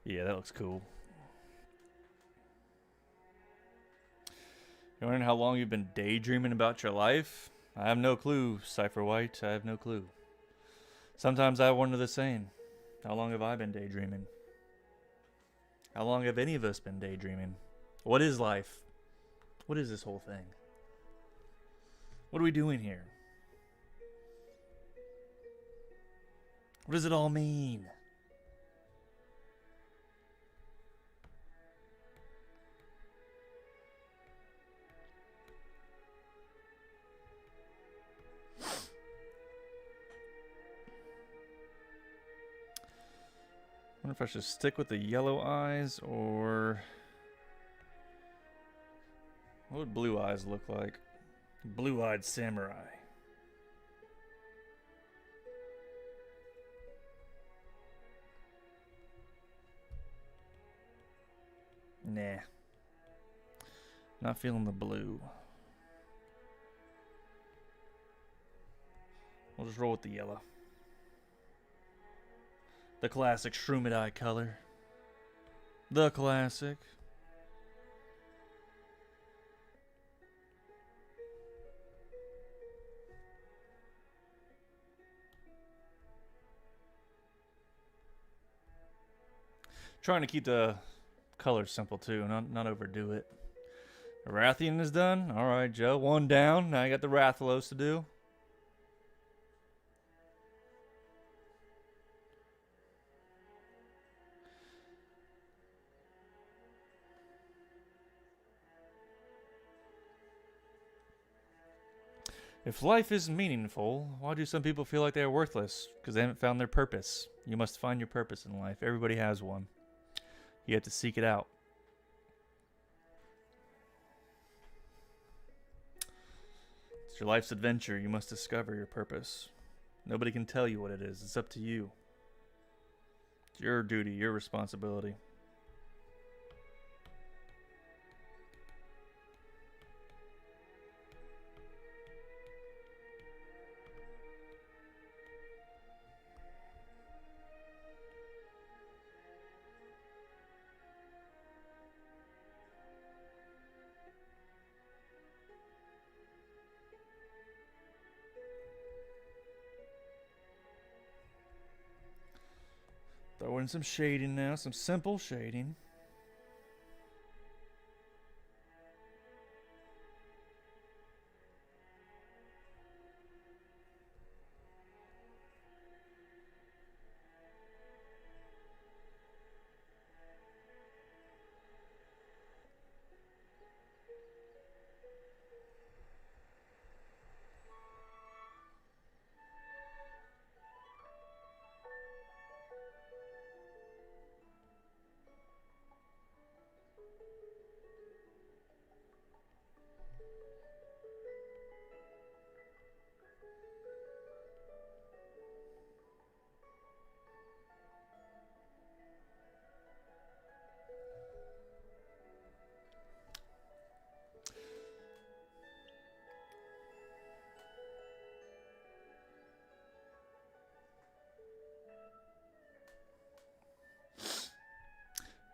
Speaker 1: Yeah, that looks cool. You're wondering how long you've been daydreaming about your life? I have no clue, Cypher White. I have no clue. Sometimes I wonder the same. How long have I been daydreaming? How long have any of us been daydreaming? What is life? What is this whole thing? What are we doing here? What does it all mean? I wonder if I should stick with the yellow eyes or... What would blue eyes look like? Blue-eyed samurai. Nah. Not feeling the blue. We'll just roll with the yellow. The classic Shroomed Eye color. The classic. Trying to keep the colors simple too, not overdo it. Rathian is done. All right, Joe. One down. Now you got the Rathalos to do. If life is meaningful, why do some people feel like they are worthless? Because they haven't found their purpose. You must find your purpose in life. Everybody has one. You have to seek it out. It's your life's adventure. You must discover your purpose. Nobody can tell you what it is. It's up to you. It's your duty, your responsibility. Throw in some shading now, some simple shading.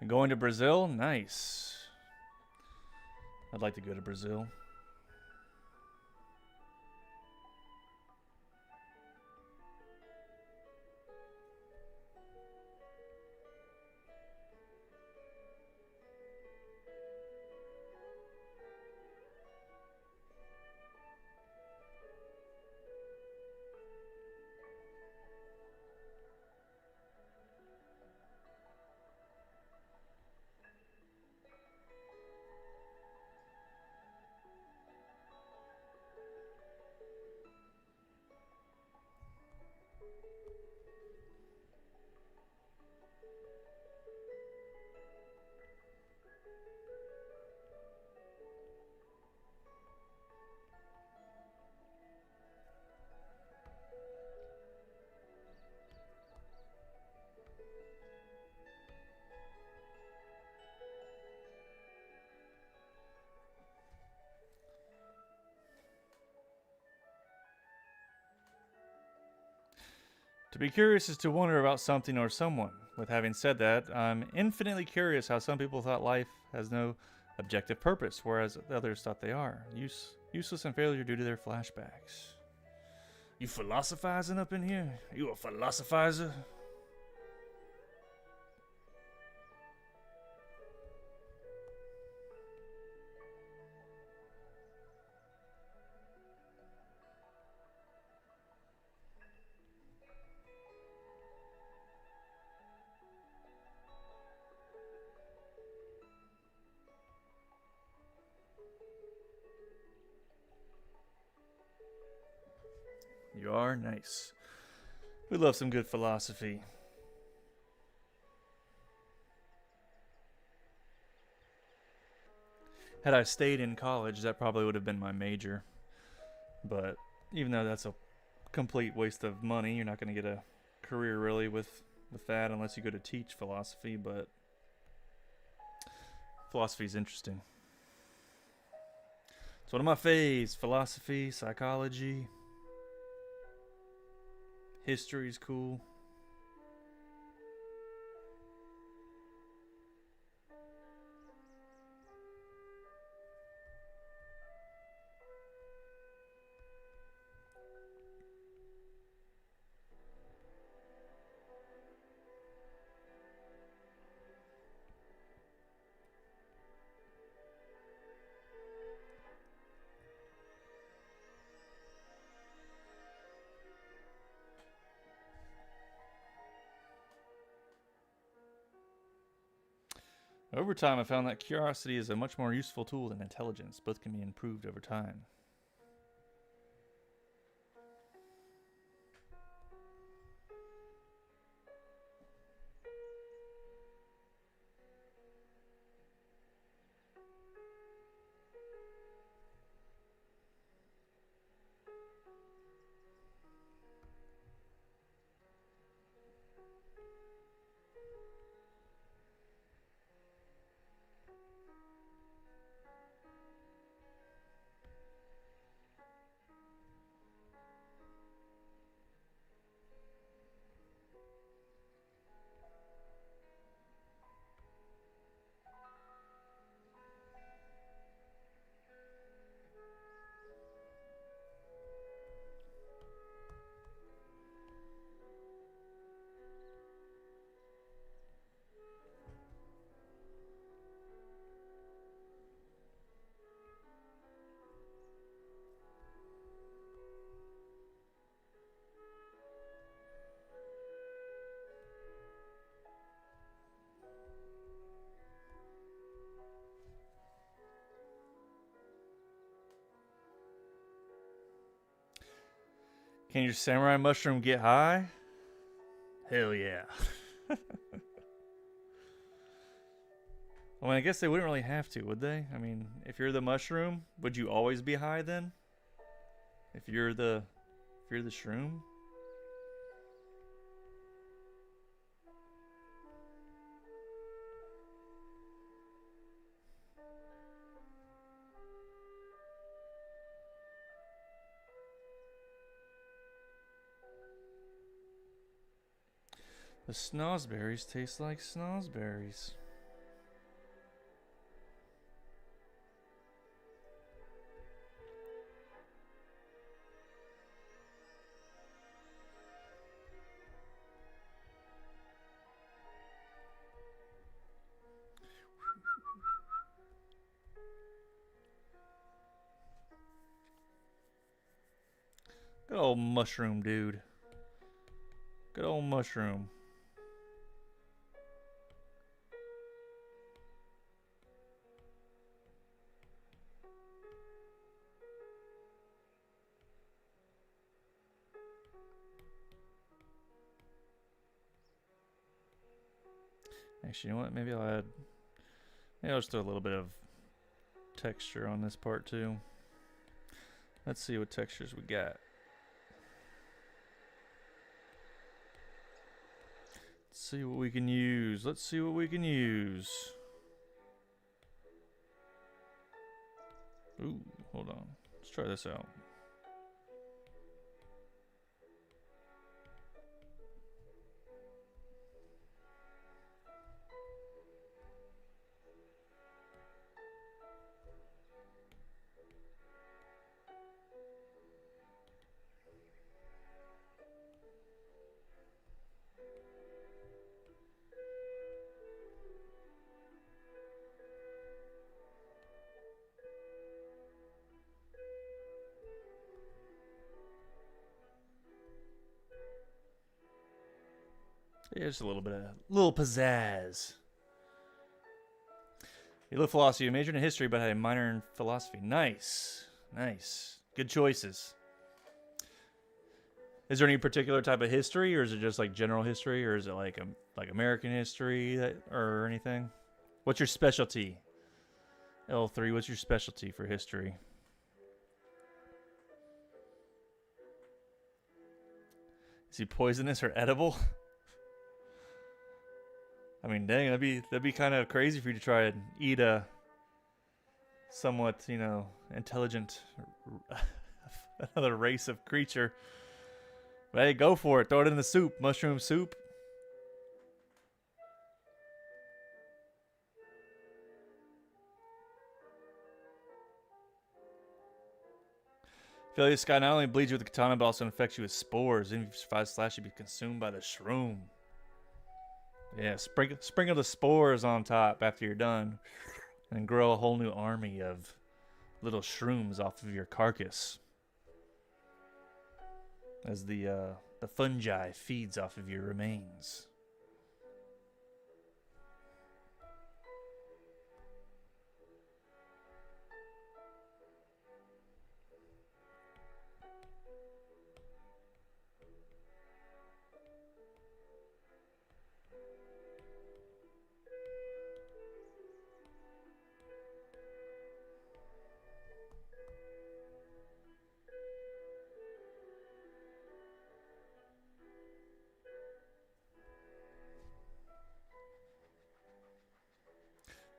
Speaker 1: And going to Brazil? Nice. I'd like to go to Brazil. To be curious is to wonder about something or someone. With having said that, I'm infinitely curious how some people thought life has no objective purpose, whereas others thought they are. Useless and failure due to their flashbacks. You philosophizing up in here? You a philosophizer? You are nice. We love some good philosophy. Had I stayed in college, that probably would have been my major. But even though that's a complete waste of money, you're not going to get a career really with that unless you go to teach philosophy. But philosophy is interesting. It's one of my faves. Philosophy, psychology, history's cool. Over time, I found that curiosity is a much more useful tool than intelligence. Both can be improved over time. Can your samurai mushroom get high? Hell yeah. I mean, I guess they wouldn't really have to, would they? I mean, if you're the mushroom, would you always be high then? If you're the shroom? The snozberries taste like snozberries. Good old mushroom, dude. Good old mushroom. Actually, you know what? Maybe I'll just throw a little bit of texture on this part too. Let's see what textures we got. Let's see what we can use. Let's see what we can use. Ooh, hold on. Let's try this out. Yeah, just a little pizzazz. You love philosophy. You majored in history, but had a minor in philosophy. Nice, nice, good choices. Is there any particular type of history, or is it just like general history, or is it like American history or anything? What's your specialty? L3. What's your specialty for history? Is he poisonous or edible? I mean, dang, that'd be kind of crazy for you to try and eat a somewhat, intelligent another race of creature. But hey, go for it. Throw it in the soup. Mushroom soup. Failure Sky not only bleeds you with the katana, but also infects you with spores. And if you survive slash, you'll be consumed by the shroom. Yeah, sprinkle the spores on top after you're done. And grow a whole new army of little shrooms off of your carcass. As the fungi feeds off of your remains.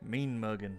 Speaker 1: Mean mugging.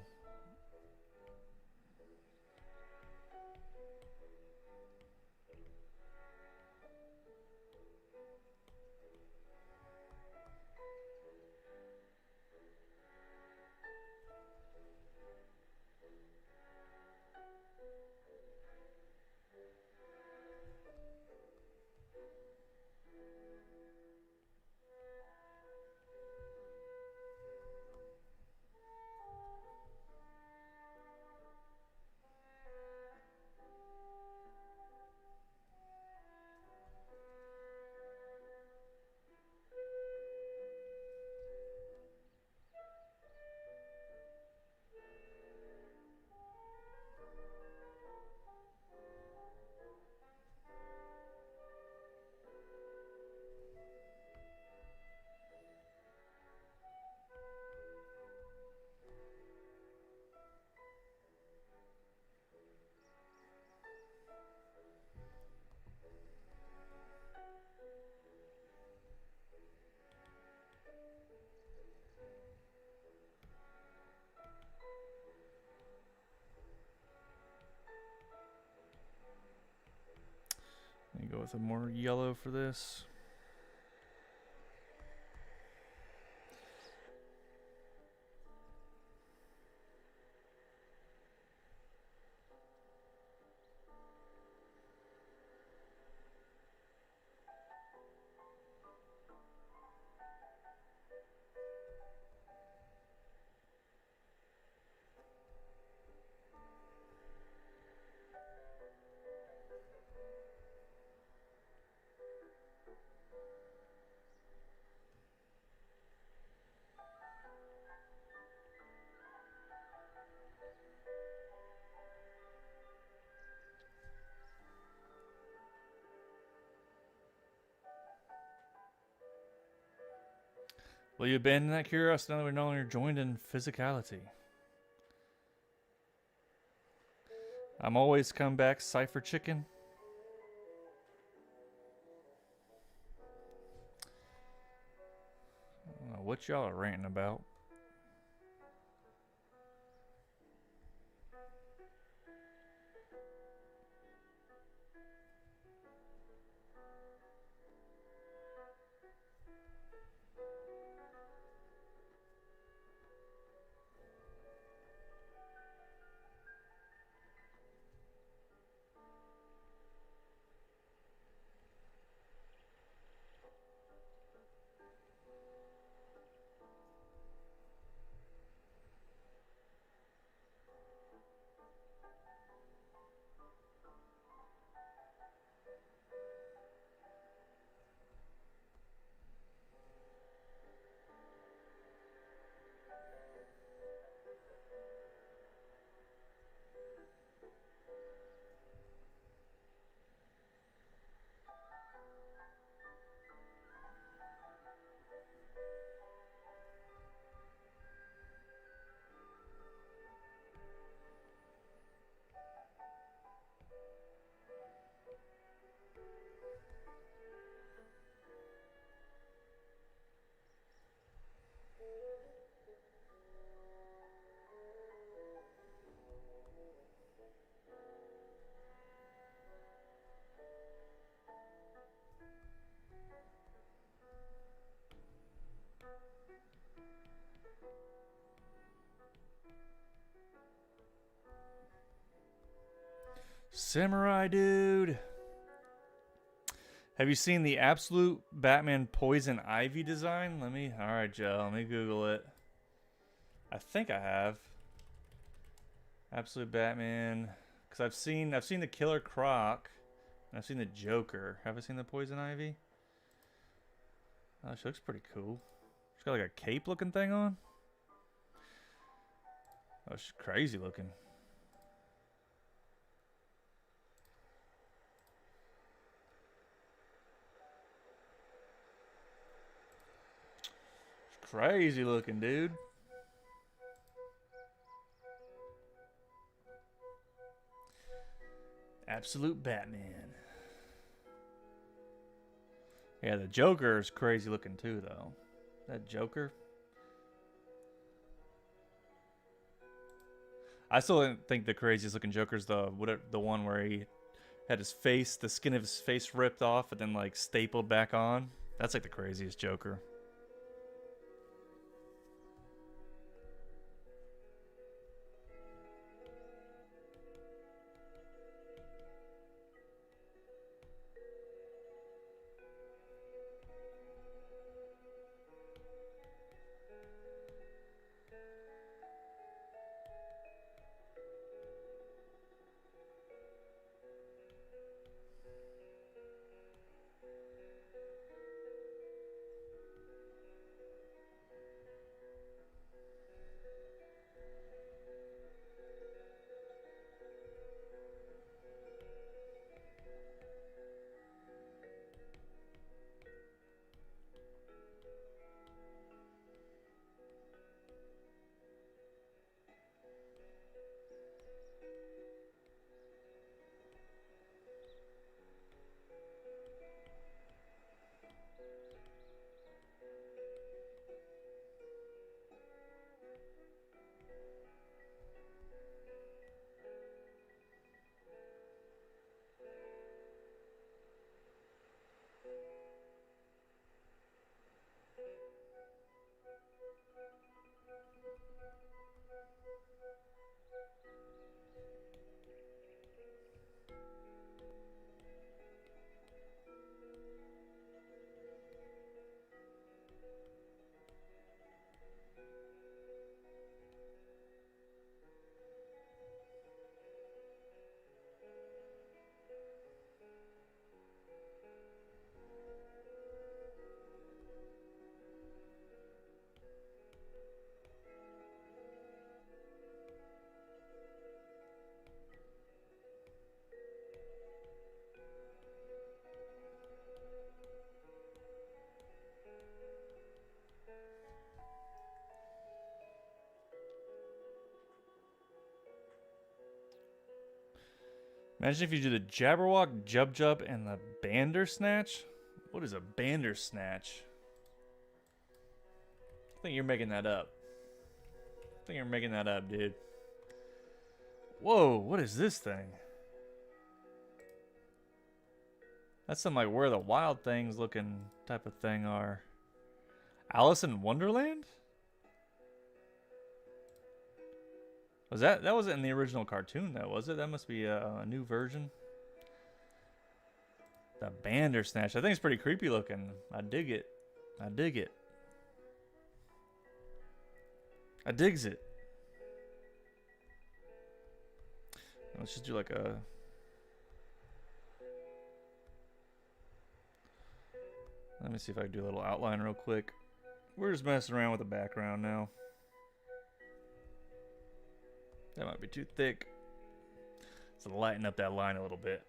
Speaker 1: Let me go with a more yellow for this. Will you abandon that curiosity now that we're no longer joined in physicality? I'm always come back, Cypher Chicken. I don't know what y'all are ranting about. Samurai dude. Have you seen the Absolute Batman Poison Ivy design? Alright, Joe, let me Google it. I think I have. Absolute Batman. Because I've seen the Killer Croc. And I've seen the Joker. Have I seen the Poison Ivy? Oh, she looks pretty cool. She's got like a cape looking thing on. Oh, she's crazy looking. She's crazy looking, dude. Absolute Batman. Yeah, the Joker is crazy looking too, though. That Joker. I still think the craziest looking Joker's the one where he had his face, the skin of his face ripped off and then like stapled back on. That's like the craziest Joker. Imagine if you do the Jabberwock, Jub Jub, and the Bandersnatch. What is a Bandersnatch? I think you're making that up. I think you're making that up, dude. Whoa, what is this thing? That's some like Where the Wild Things looking type of thing are. Alice in Wonderland? Was that wasn't in the original cartoon though, was it? That must be a new version. The Bandersnatch. I think it's pretty creepy looking. I dig it. I dig it. I digs it. Let's just do like a... Let me see if I can do a little outline real quick. We're just messing around with the background now. That might be too thick. So lighten up that line a little bit.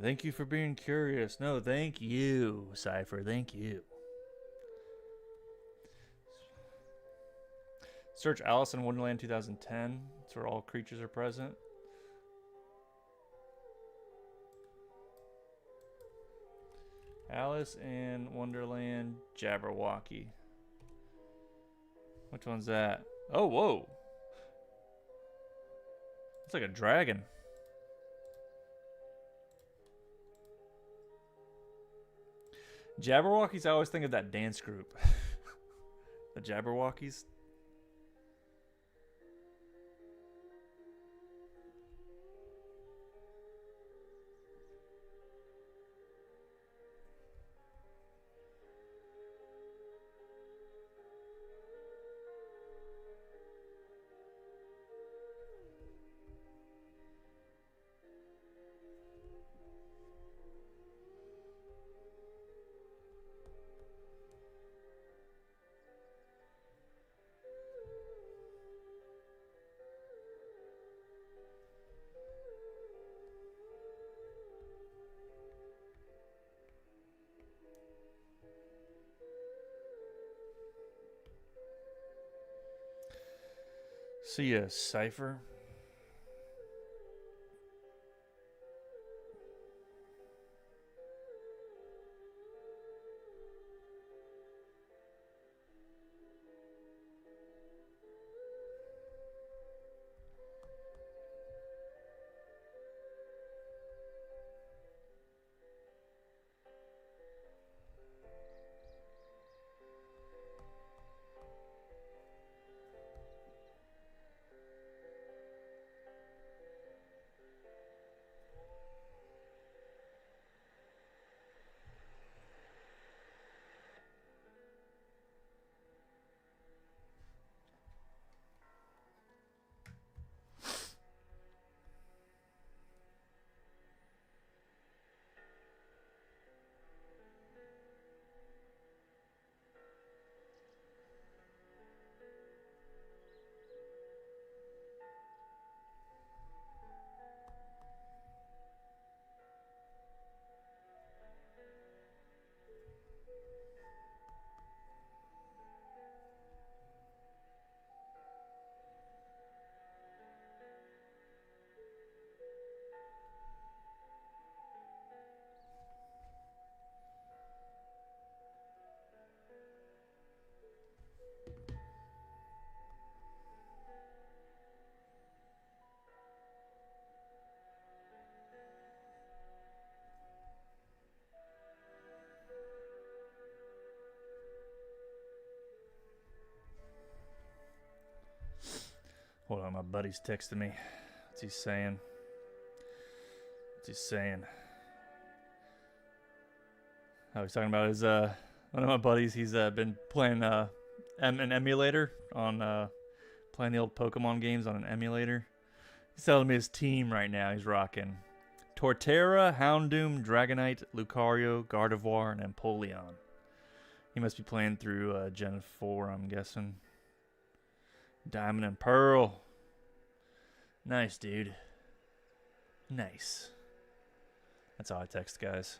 Speaker 1: Thank you for being curious. No, thank you, Cypher. Thank you. Search Alice in Wonderland 2010. That's where all creatures are present. Alice in Wonderland Jabberwocky. Which one's that? Oh, whoa. It's like a dragon. Jabberwockies, I always think of that dance group. The Jabberwockies. See a cipher. Hold on, my buddy's texting me. What's he saying? What's he saying? Oh, he's talking about his one of my buddies. He's been playing an emulator on playing the old Pokemon games on an emulator. He's telling me his team right now. He's rocking Torterra, Houndoom, Dragonite, Lucario, Gardevoir, and Empoleon. He must be playing through Gen 4, I'm guessing. Diamond and Pearl. Nice, dude. Nice. That's how I text guys.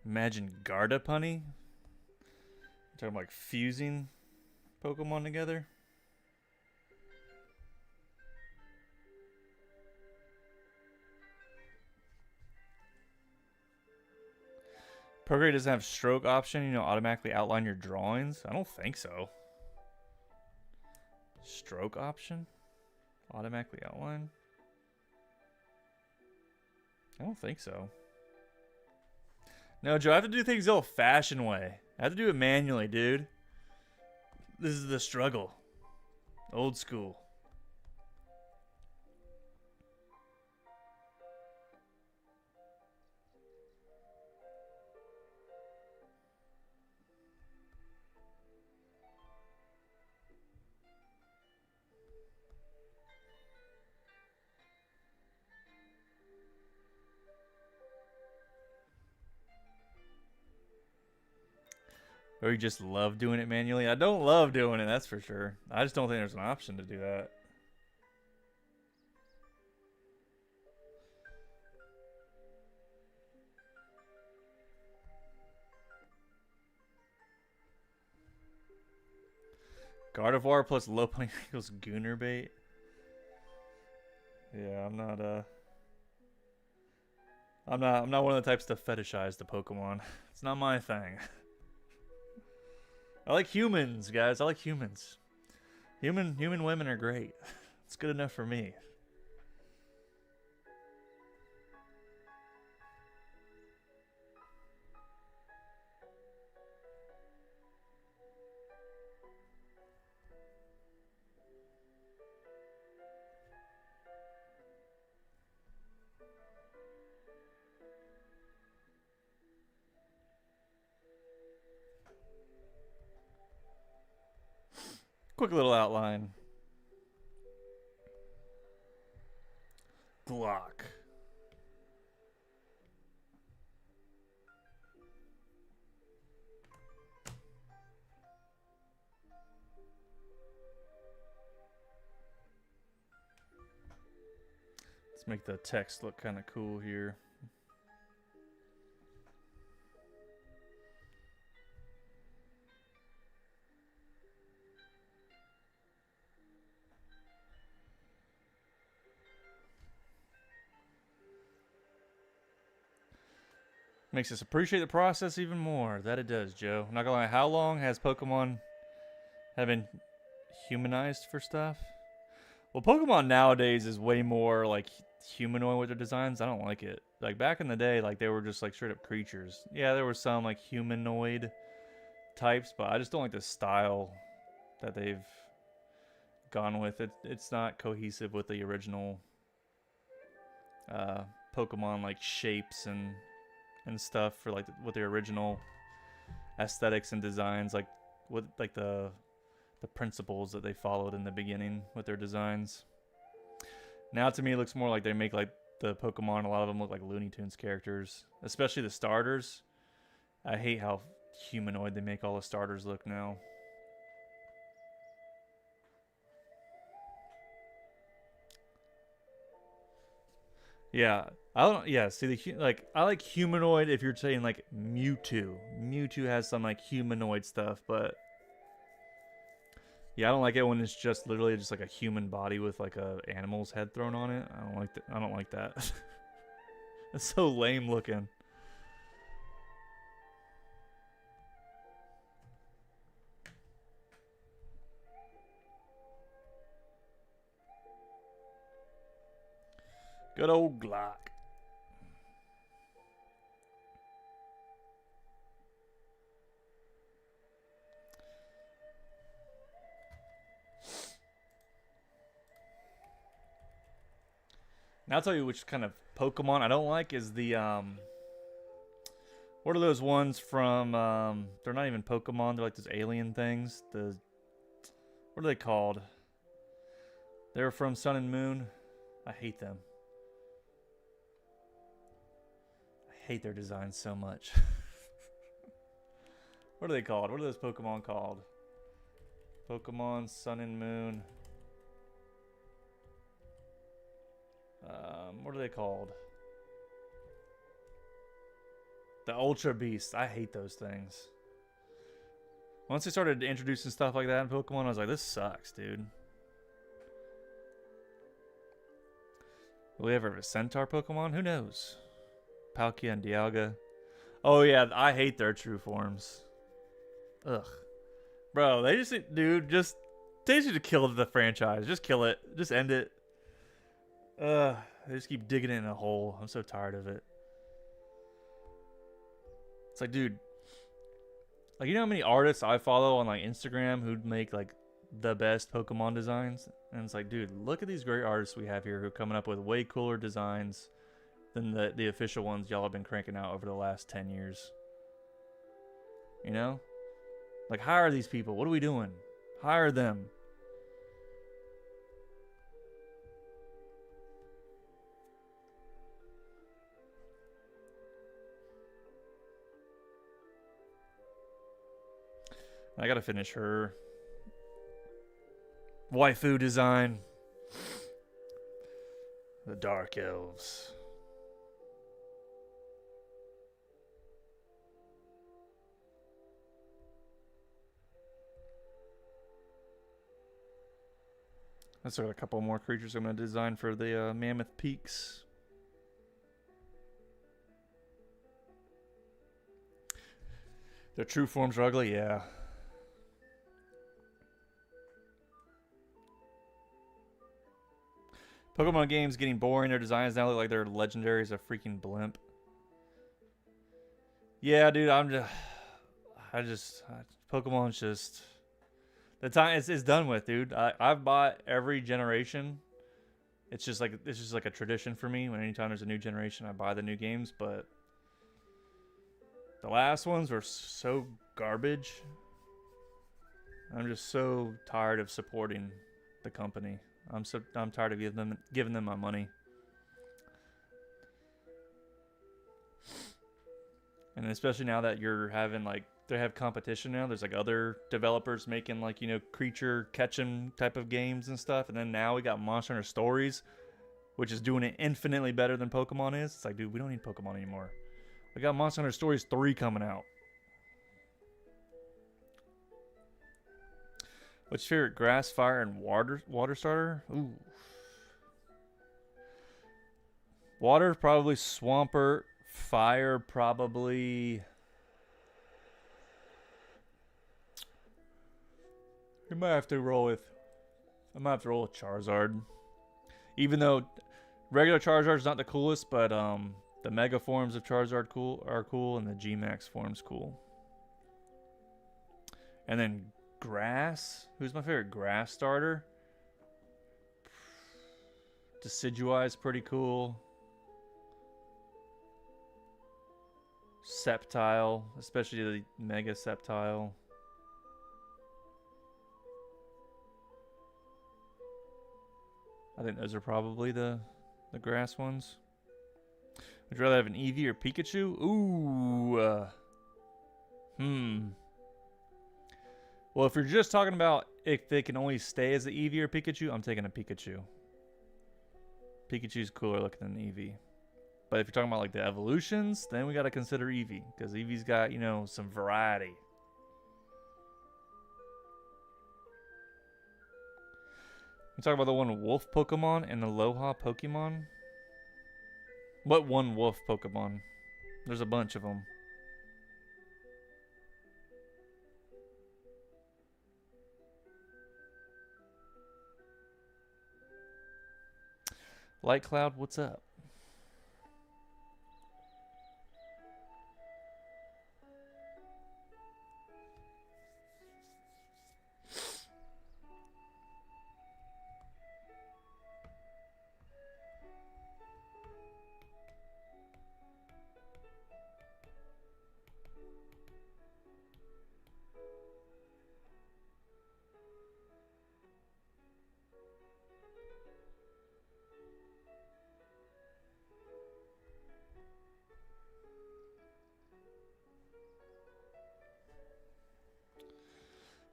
Speaker 1: Imagine Gardepunny. Talking about like fusing Pokemon together. Procreate doesn't have stroke option, automatically outline your drawings. I don't think so. Stroke option? Automatically outline? I don't think so. No, Joe, I have to do things the old-fashioned way. I have to do it manually, dude. This is the struggle. Old school. Or you just love doing it manually? I don't love doing it, that's for sure. I just don't think there's an option to do that. Gardevoir plus low point equals Gooner bait. Yeah, I'm not one of the types to fetishize the Pokemon. It's not my thing. I like humans, guys. I like humans. Human women are great. It's good enough for me. Quick little outline. Glock. Let's make the text look kind of cool here. Makes us appreciate the process even more. That it does, Joe. I'm not gonna lie, how long has Pokemon have been humanized for stuff? Well, Pokemon nowadays is way more like humanoid with their designs. I don't like it. Like back in the day, like they were just like straight up creatures. Yeah, there were some like humanoid types, but I just don't like the style that they've gone with. It's not cohesive with the original Pokemon like shapes and stuff for like with their original aesthetics and designs, like with like the principles that they followed in the beginning with their designs. Now to me it looks more like they make like the Pokemon, a lot of them look like Looney Tunes characters, especially the starters. I hate how humanoid they make all the starters look now. Yeah, I don't. Yeah, see the like I like humanoid if you're saying like Mewtwo. Mewtwo has some like humanoid stuff, but yeah, I don't like it when it's just literally just like a human body with like a animal's head thrown on it. I don't like that. I don't like that. It's so lame looking. Good old Glock. Now I'll tell you which kind of Pokemon I don't like is the what are those ones from they're not even Pokemon, they're like those alien things. What are they called? They're from Sun and Moon. I hate them. I hate their designs so much. What are they called? What are those Pokemon called? Pokemon Sun and Moon. What are they called? The Ultra Beasts. I hate those things. Once they started introducing stuff like that in Pokemon, I was like, this sucks, dude. Will we ever have a Centaur Pokemon? Who knows? Palkia and Dialga. Oh yeah, I hate their true forms. Ugh. Bro, they just, dude, just, they just need to kill the franchise. Just kill it. Just end it. They just keep digging it in a hole. I'm so tired of it. It's like, dude, like, you know how many artists I follow on like Instagram who'd make like the best Pokemon designs? And it's like, dude, look at these great artists we have here who are coming up with way cooler designs than the official ones y'all have been cranking out over the last 10 years. You know? Like, hire these people. What are we doing? Hire them. I gotta finish her waifu design. The Dark Elves. I still got a couple more creatures I'm going to design for the Mammoth Peaks. Their true forms are ugly, yeah. Pokemon games getting boring. Their designs now look like their legendary is a freaking blimp. Yeah, dude, Pokemon's just the time it's done with, dude. I've bought every generation. It's just like a tradition for me. When anytime there's a new generation, I buy the new games. But the last ones were so garbage. I'm just so tired of supporting the company. I'm tired of giving them my money. And especially now that you're having like they have competition now. There's like other developers making like, you know, creature catching type of games and stuff. And then now we got Monster Hunter Stories, which is doing it infinitely better than Pokemon is. It's like, dude, we don't need Pokemon anymore. We got Monster Hunter Stories 3 coming out. What's your favorite grass, fire, and water starter? Ooh. Water, probably Swampert. Fire, probably... I might have to roll with Charizard. Even though regular Charizard's not the coolest, but the Mega forms of Charizard are cool, and the G-Max form's cool. And then grass. Who's my favorite grass starter? Decidueye is pretty cool. Sceptile, especially the Mega Sceptile. I think those are probably the grass ones. Would you rather have an Eevee or Pikachu? Ooh. Well, if you're just talking about if they can only stay as an Eevee or Pikachu, I'm taking a Pikachu. Pikachu's cooler looking than Eevee. But if you're talking about like the evolutions, then we got to consider Eevee. Because Eevee's got, you know, some variety. We talk about the one wolf Pokemon and the Aloha Pokemon. What one wolf Pokemon? There's a bunch of them. Light Cloud, what's up?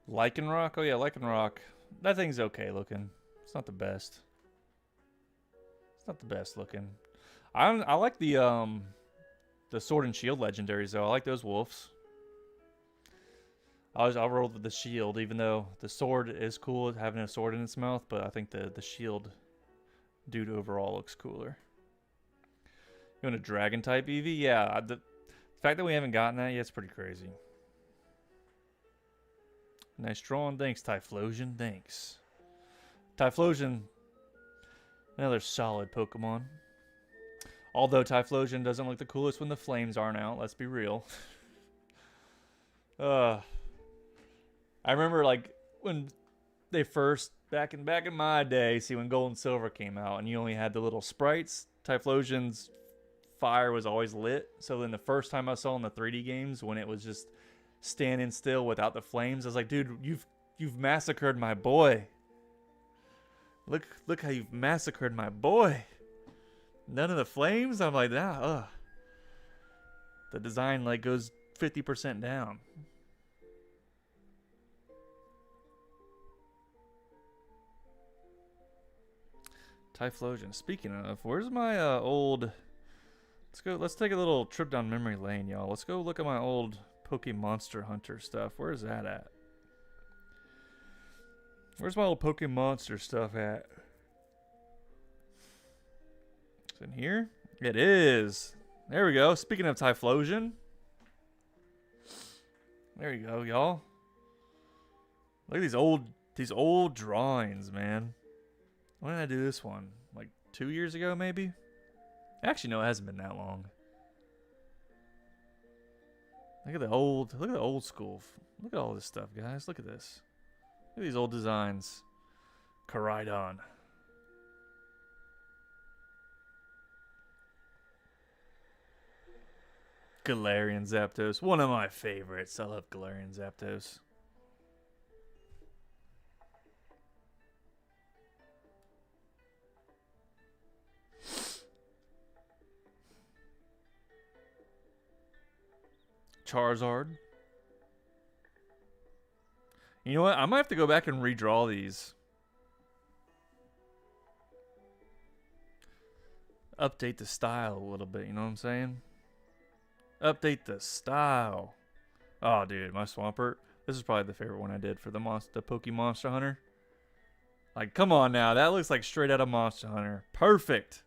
Speaker 1: Lycanroc? Oh yeah, Lycanroc. That thing's okay looking. It's not the best. It's not the best looking. I like the Sword and Shield legendaries though. I like those wolves. I'll roll with the shield, even though the sword is cool having a sword in its mouth, but I think the shield dude overall looks cooler. You want a dragon type Eevee? Yeah, the fact that we haven't gotten that yet is pretty crazy. Nice drawing. Thanks, Typhlosion. Thanks. Typhlosion, another solid Pokemon. Although Typhlosion doesn't look the coolest when the flames aren't out. Let's be real. I remember like when they first back in my day, see when Gold and Silver came out, and you only had the little sprites. Typhlosion's fire was always lit. So then the first time I saw in the 3D games when it was just standing still without the flames, I was like, dude, you've massacred my boy. Look how you've massacred my boy. None of the flames? I'm like, ugh. The design like goes 50% down. Typhlosion. Speaking of, where's my old... Let's take a little trip down memory lane, y'all. Let's go look at my old Monster Hunter stuff. Where's that at? Where's my old Monster stuff at? It's in here? It is. There we go. Speaking of Typhlosion. There you go, y'all. Look at these old drawings, man. When did I do this one? Like 2 years ago, maybe? Actually, no, it hasn't been that long. Look at the old school. Look at all this stuff, guys. Look at this. Look at these old designs. Koraidon. Galarian Zapdos. One of my favorites. I love Galarian Zapdos. Charizard. You know what? I might have to go back and redraw these. Update the style a little bit, you know what I'm saying? Update the style. Oh, dude, my Swampert. This is probably the favorite one I did for the Monster Hunter. Like, come on now. That looks like straight out of Monster Hunter. Perfect.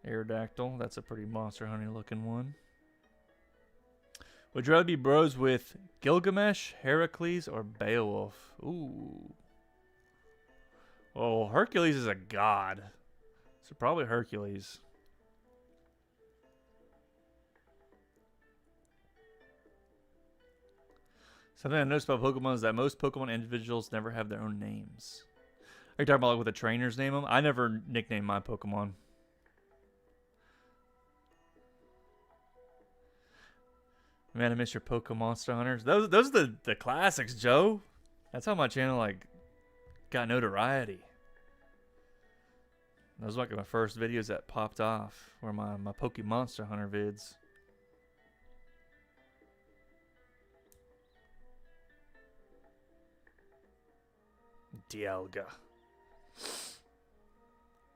Speaker 1: Aerodactyl. That's a pretty Monster Hunter looking one. Would you rather be bros with Gilgamesh, Heracles, or Beowulf? Ooh. Oh, Hercules is a god. So probably Hercules. Something I noticed about Pokemon is that most Pokemon individuals never have their own names. Are you talking about like what the trainers name them? I never nickname my Pokemon. Man, I miss your Monster Hunters. Those are the classics, Joe. That's how my channel like got notoriety. Those were like my first videos that popped off. Were my Monster Hunter vids. Dialga.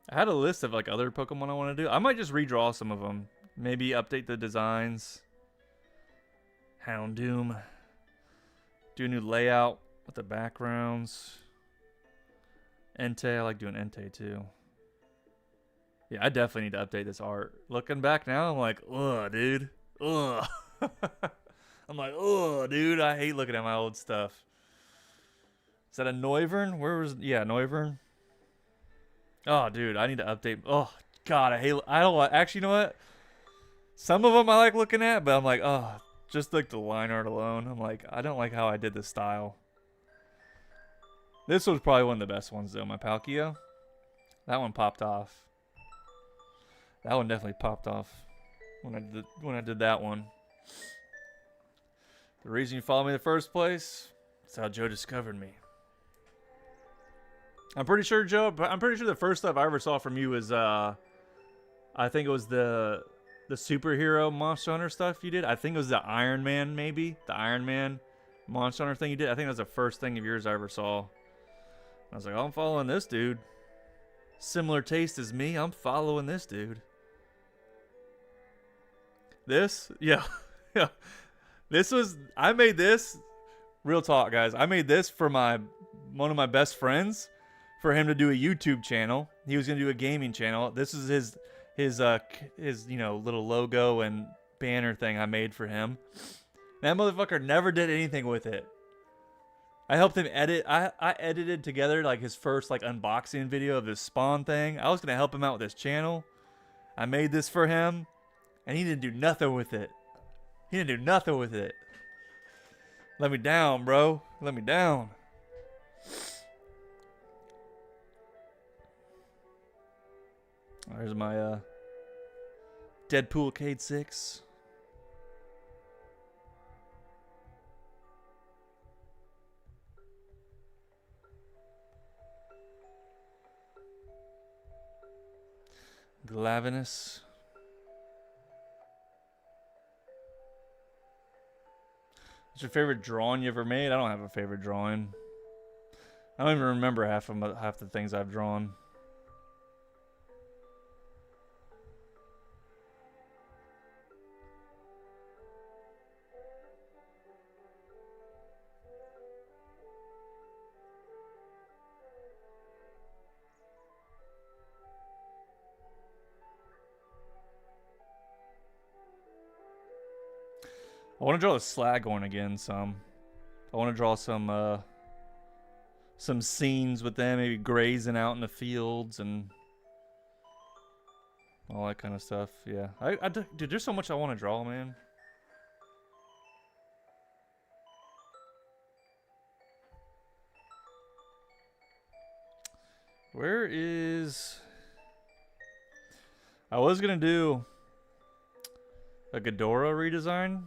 Speaker 1: I had a list of like other Pokemon I want to do. I might just redraw some of them. Maybe update the designs. Houndoom. Do a new layout with the backgrounds. Entei, I like doing Entei too. Yeah, I definitely need to update this art. Looking back now, I'm like, ugh, dude. Ugh. I'm like, ugh, dude. I hate looking at my old stuff. Is that a Noivern? Yeah, Noivern. Oh, dude, I need to update. Oh, God, I don't like, actually, you know what? Some of them I like looking at, but I'm like, oh, just like the line art alone. I'm like, I don't like how I did the style. This was probably one of the best ones, though, my Palkia. That one popped off. That one definitely popped off when I did that one. The reason you follow me in the first place, it's how Joe discovered me. I'm pretty sure, Joe, I'm pretty sure the first stuff I ever saw from you was, I think it was the superhero Monster Hunter stuff you did. I think it was the Iron Man, maybe. The Iron Man Monster Hunter thing you did. I think that was the first thing of yours I ever saw. I was like, oh, I'm following this dude. Similar taste as me. I'm following this dude. This? Yeah. Yeah. I made this. Real talk, guys. I made this for one of my best friends for him to do a YouTube channel. He was going to do a gaming channel. This is his little logo and banner thing I made for him. That motherfucker never did anything with it. I helped him edit. I edited together like his first like unboxing video of this Spawn thing. I was going to help him out with his channel. I made this for him and he didn't do nothing with it. He didn't do nothing with it. Let me down, bro. Let me down. There's my Deadpool Cade 6. Glavenus. What's your favorite drawing you ever made? I don't have a favorite drawing. I don't even remember half the things I've drawn. I want to draw the Slaghorn again some. I want to draw some scenes with them, maybe grazing out in the fields and all that kind of stuff. Yeah, dude, there's so much I want to draw, man. Where is... I was gonna do a Ghidorah redesign,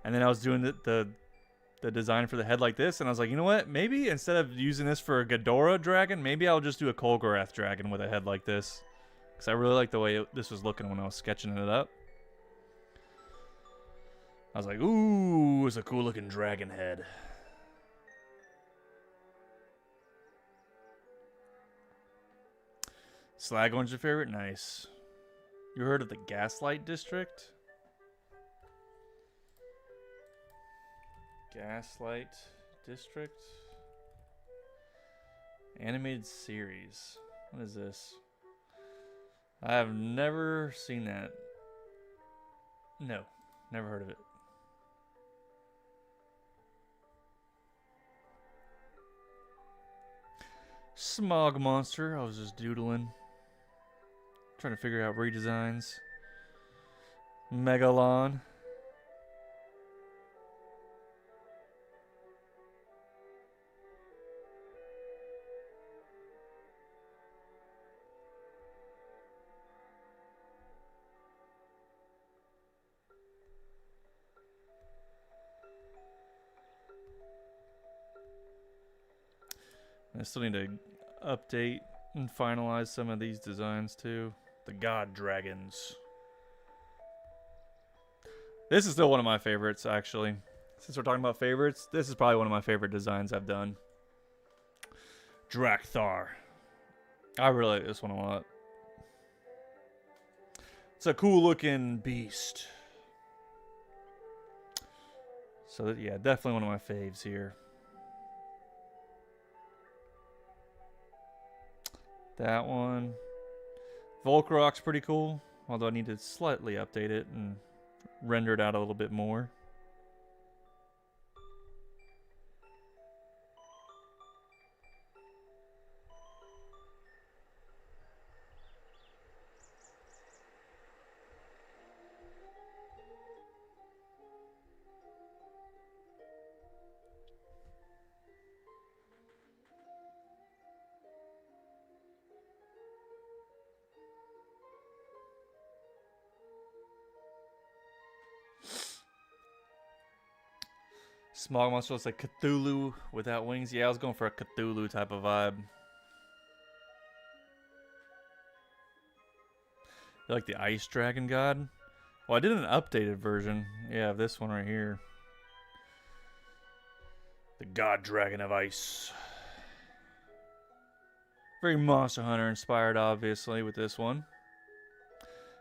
Speaker 1: and then I was doing the design for the head like this, and I was like, you know what? Maybe instead of using this for a Ghidorah dragon, maybe I'll just do a Kolgorath dragon with a head like this. Because I really like the way this was looking when I was sketching it up. I was like, ooh, it's a cool looking dragon head. Slaghorn's your favorite? Nice. You heard of the Gaslight District? Gaslight District? Animated series. What is this? I have never seen that. No, never heard of it. Smog Monster. I was just doodling. Trying to figure out redesigns. Megalon. I still need to update and finalize some of these designs too. The God Dragons. This is still one of my favorites, actually. Since we're talking about favorites, this is probably one of my favorite designs I've done. Drakthar. I really like this one a lot. It's a cool looking beast. So yeah, definitely one of my faves here. That one. Volcarok's pretty cool, although I need to slightly update it and render it out a little bit more. Smog Monster looks like Cthulhu without wings. Yeah, I was going for a Cthulhu type of vibe. You like the Ice Dragon God? Well, I did an updated version. Yeah, of this one right here. The God Dragon of Ice. Very Monster Hunter inspired, obviously, with this one.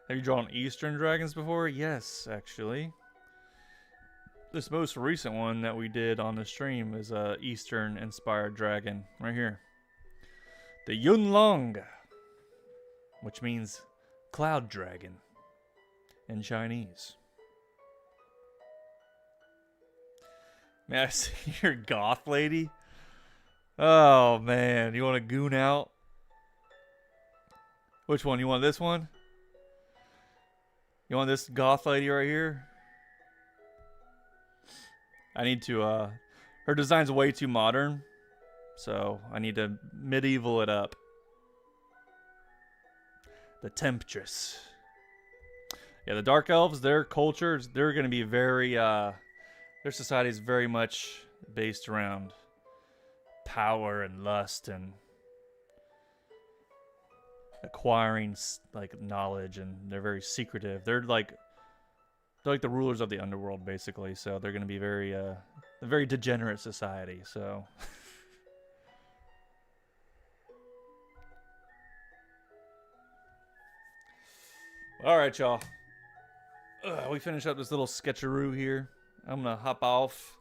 Speaker 1: Have you drawn Eastern dragons before? Yes, actually. This most recent one that we did on the stream is a Eastern inspired dragon right here. The Yunlong, which means cloud dragon in Chinese. May I see your goth lady? Oh man, you want to goon out? Which one? You want this one? You want this goth lady right here? I need to, her design's way too modern, so I need to medieval it up. The Temptress. Yeah, the Dark Elves, their cultures, they're going to be very, their society is very much based around power and lust and acquiring, like, knowledge, and they're very secretive. They're, like, they're like the rulers of the underworld, basically. So they're going to be a very degenerate society. So. All right, y'all. We finished up this little sketcheroo here. I'm gonna hop off.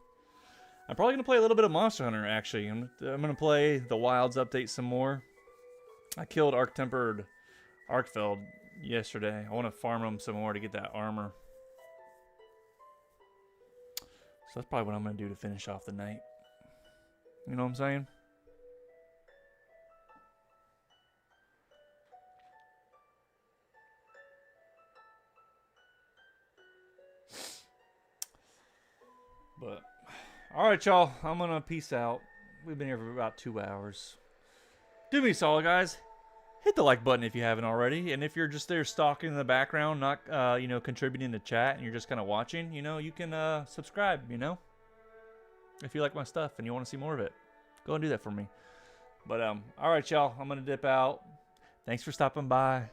Speaker 1: I'm probably gonna play a little bit of Monster Hunter. Actually, I'm gonna play the Wilds update some more. I killed Arc-Tempered Arkfeld yesterday. I want to farm him some more to get that armor. So that's probably what I'm gonna do to finish off the night. You know what I'm saying? But, alright, y'all. I'm going to peace out. We've been here for about 2 hours. Do me a solid, guys. Hit the like button if you haven't already. And if you're just there stalking in the background, not, contributing to chat, and you're just kind of watching, you can subscribe, if you like my stuff and you want to see more of it. Go and do that for me. But, alright, y'all. I'm going to dip out. Thanks for stopping by.